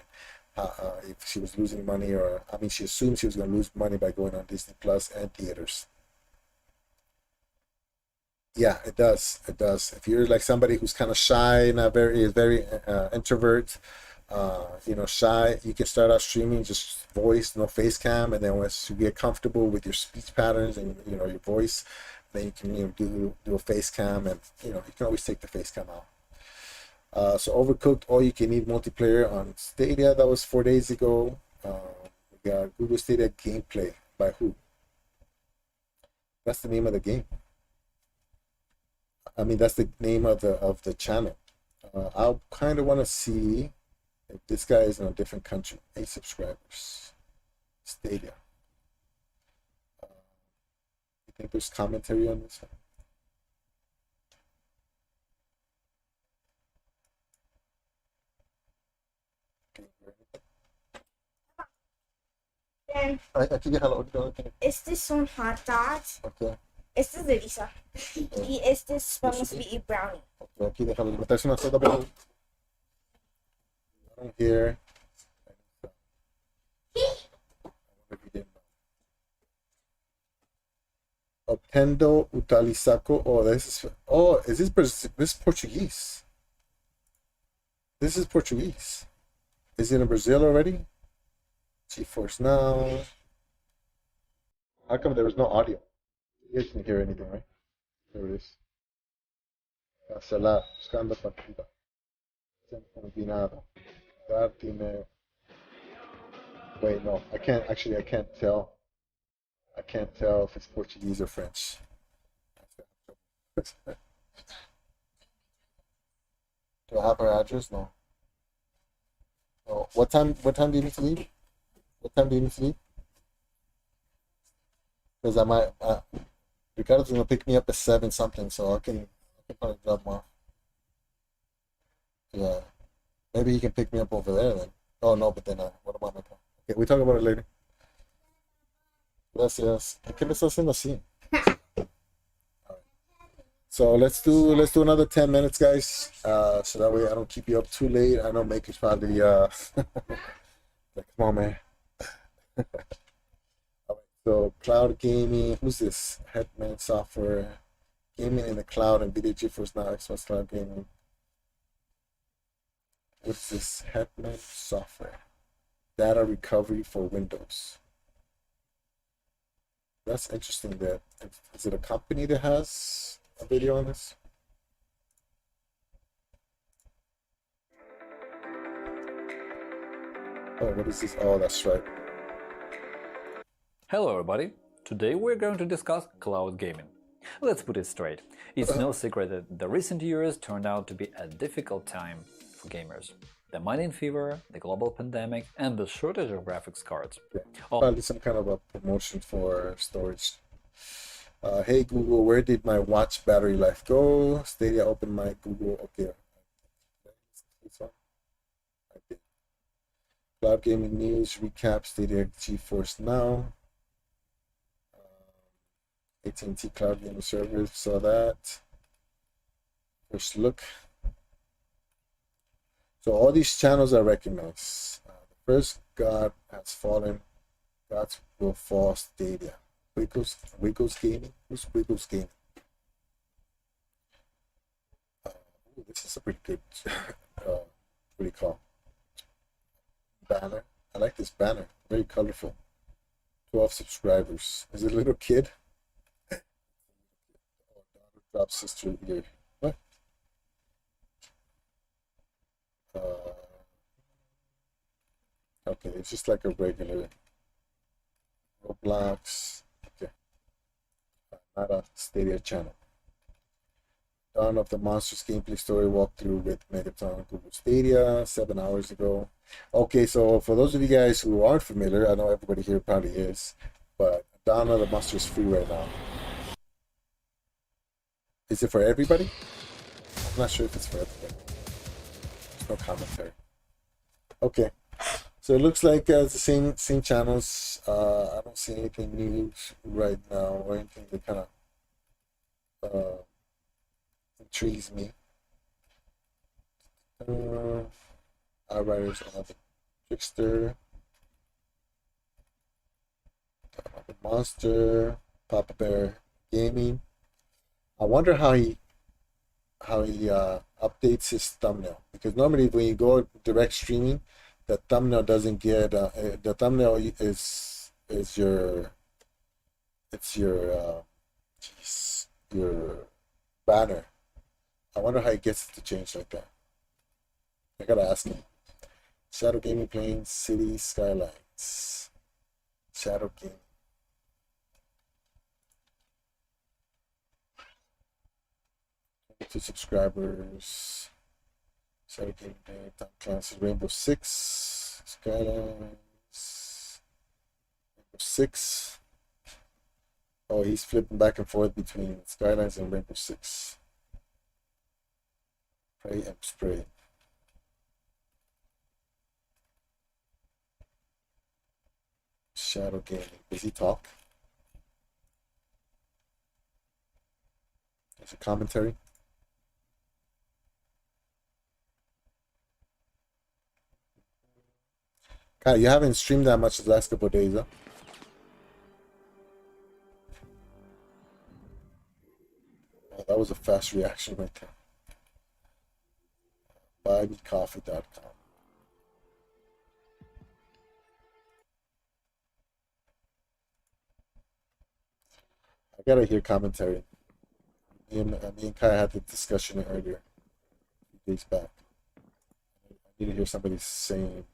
if she was losing money, or she assumed she was going to lose money by going on Disney Plus and theaters. Yeah, it does. It does. If you're like somebody who's kind of shy, not very introvert, shy, you can start out streaming just voice, no face cam, and then once you get comfortable with your speech patterns and your voice, then you can do a face cam, and you can always take the face cam out. So Overcooked all you can eat multiplayer on Stadia, that was 4 days ago. We got Google Stadia gameplay by who? That's the name of the game. I mean, that's the name of the channel. I kind of want to see if this guy is in a different country. 8 subscribers. Stadia. You think there's commentary on this one? Aquí déjalo. Este son hot dogs. Okay. Este es de Lisa. Y este es vamos a eat brownie. Okay, aquí déjalo. Meterse una soda, pero here. Obtendo utilizaco. Oh, is this Portuguese? This is Portuguese. Is it in Brazil already? GeForce Now. How come there was no audio? You guys didn't hear anything, right? There it is. Cancelar. Buscando partida. Combinado. Dar dinero. Wait, no. I can't tell. I can't tell if it's Portuguese or French. Do I have her address? No. Oh, what time do you need to leave? What time do you need to leave? Because I might Ricardo's gonna pick me up at 7 something, so I can probably drop him off. Yeah. Maybe he can pick me up over there then. Oh no, but then what about my car? Okay, we talk about it later. Gracias. ¿Qué me estás haciendo así? So let's do another 10 minutes, guys. So that way I don't keep you up too late. I know Maker's probably like, come on, man. All right, so cloud gaming. Who's this? Hetman Software. Gaming in the cloud and video GeForce Now Xbox Cloud Gaming. What's this? Hetman Software. Data recovery for Windows. That's interesting. Is it a company that has a video on this? Oh, what is this? Oh, that's right. Hello everybody! Today we're going to discuss cloud gaming. Let's put it straight. It's no secret that the recent years turned out to be a difficult time for gamers. The mining fever, the global pandemic, and the shortage of graphics cards. Yeah. Probably some kind of a promotion for storage. Hey Google, where did my watch battery life go? Stadia open my Google. Okay. This one? I did. Cloud gaming news recap. Stadia GeForce Now. AT&T Cloud Gaming Servers, saw that. First look. So all these channels I recognize. The first God has fallen. Gods will fall. Stadia. Wiggles Gaming. Who's Wiggles Gaming? This is a pretty good. What do you call? Banner. I like this banner. Very colorful. 12 subscribers. Is it a little kid? Drop sister here. What? Okay, it's just like a regular Roblox. Okay. Not a Stadia channel. Dawn of the Monsters gameplay story walkthrough with Megaton Google Stadia 7 hours ago. Okay, so for those of you guys who aren't familiar, I know everybody here probably is, but Dawn of the Monsters is free right now. Is it for everybody? I'm not sure if it's for everybody. There's no commentary. Okay, so it looks like it's the same channels. I don't see anything new right now or anything that kind of intrigues me. Outriders, another Trickster, the Monster, Papa Bear Gaming. I wonder how he he updates his thumbnail, because normally when you go direct streaming, the thumbnail doesn't get the thumbnail is your jeez, your banner. I wonder how he gets it to change like that. I gotta ask him. Shadow Gaming playing City Skylines. Shadow Gaming. 2 subscribers. Shadow Gaming playing Tom Clancy's Rainbow Six. Skylines. Rainbow Six. Oh, he's flipping back and forth between Skylines and Rainbow Six. Pray and spray. Shadow Gaming. Does he talk? There's a commentary. God, you haven't streamed that much the last couple of days, huh? Oh, that was a fast reaction right there. BuyMeCoffee.com. I gotta hear commentary. Me and Kai had the discussion earlier, a few days back. I need to hear somebody saying,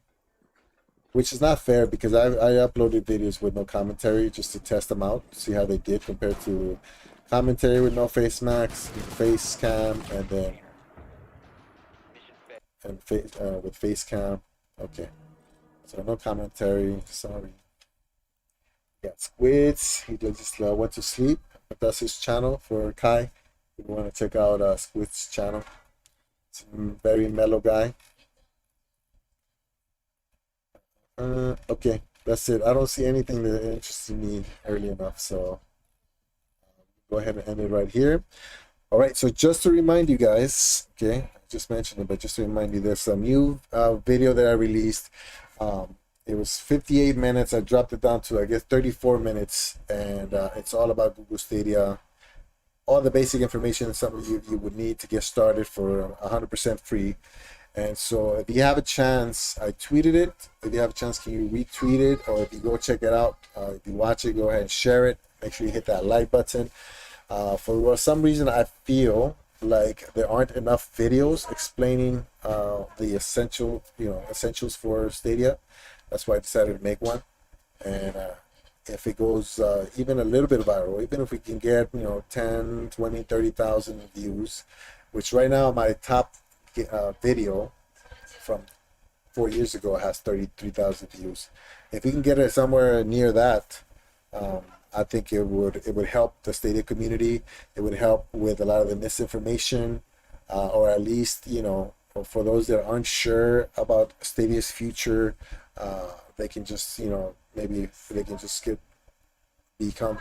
which is not fair, because I uploaded videos with no commentary just to test them out, see how they did compared to commentary with no face mask, face cam, and then with face cam. Okay, so no commentary. Sorry. Got Squids. He just went to sleep, but that's his channel for Kai. If you want to check out Squid's channel, it's a very mellow guy. Okay, that's it. I don't see anything that interests me early enough, so go ahead and end it right here. All right, so just to remind you guys, okay, I just mentioned it, but just to remind you, there's a new video that I released. It was 58 minutes. I dropped it down to, I guess, 34 minutes, and it's all about Google Stadia. All the basic information is something you would need to get started for 100% free. And so if you have a chance, I tweeted it. If you have a chance, can you retweet it? Or if you go check it out, if you watch it, go ahead and share it. Make sure you hit that like button. For some reason, I feel like there aren't enough videos explaining the essentials for Stadia. That's why I decided to make one. And if it goes even a little bit viral, even if we can get 10, 20, 30,000 views, which right now my top video from 4 years ago has 33,000 views. If we can get it somewhere near that, I think it would help the Stadia community. It would help with a lot of the misinformation, or at least for those that aren't sure about Stadia's future, they can just maybe they can just become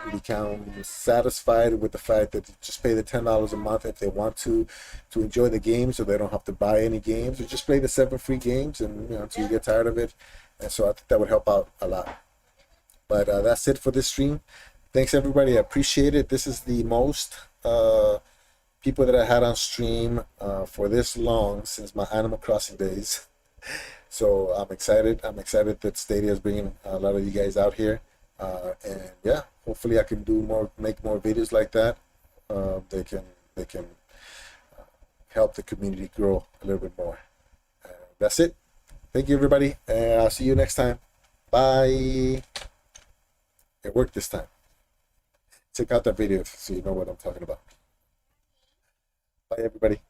satisfied with the fact that just pay the $10 a month if they want to enjoy the game, so they don't have to buy any games, or just play the 7 free games and until you get tired of it. And so I think that would help out a lot. But that's it for this stream. Thanks everybody, I appreciate it. This is the most people that I had on stream for this long since my Animal Crossing days. So I'm excited that Stadia is bringing a lot of you guys out here. And yeah, hopefully I can make more videos like that. They can help the community grow a little bit more. That's it. Thank you everybody, and I'll see you next time. Bye. It worked this time. Check out that video so you know what I'm talking about. Bye everybody.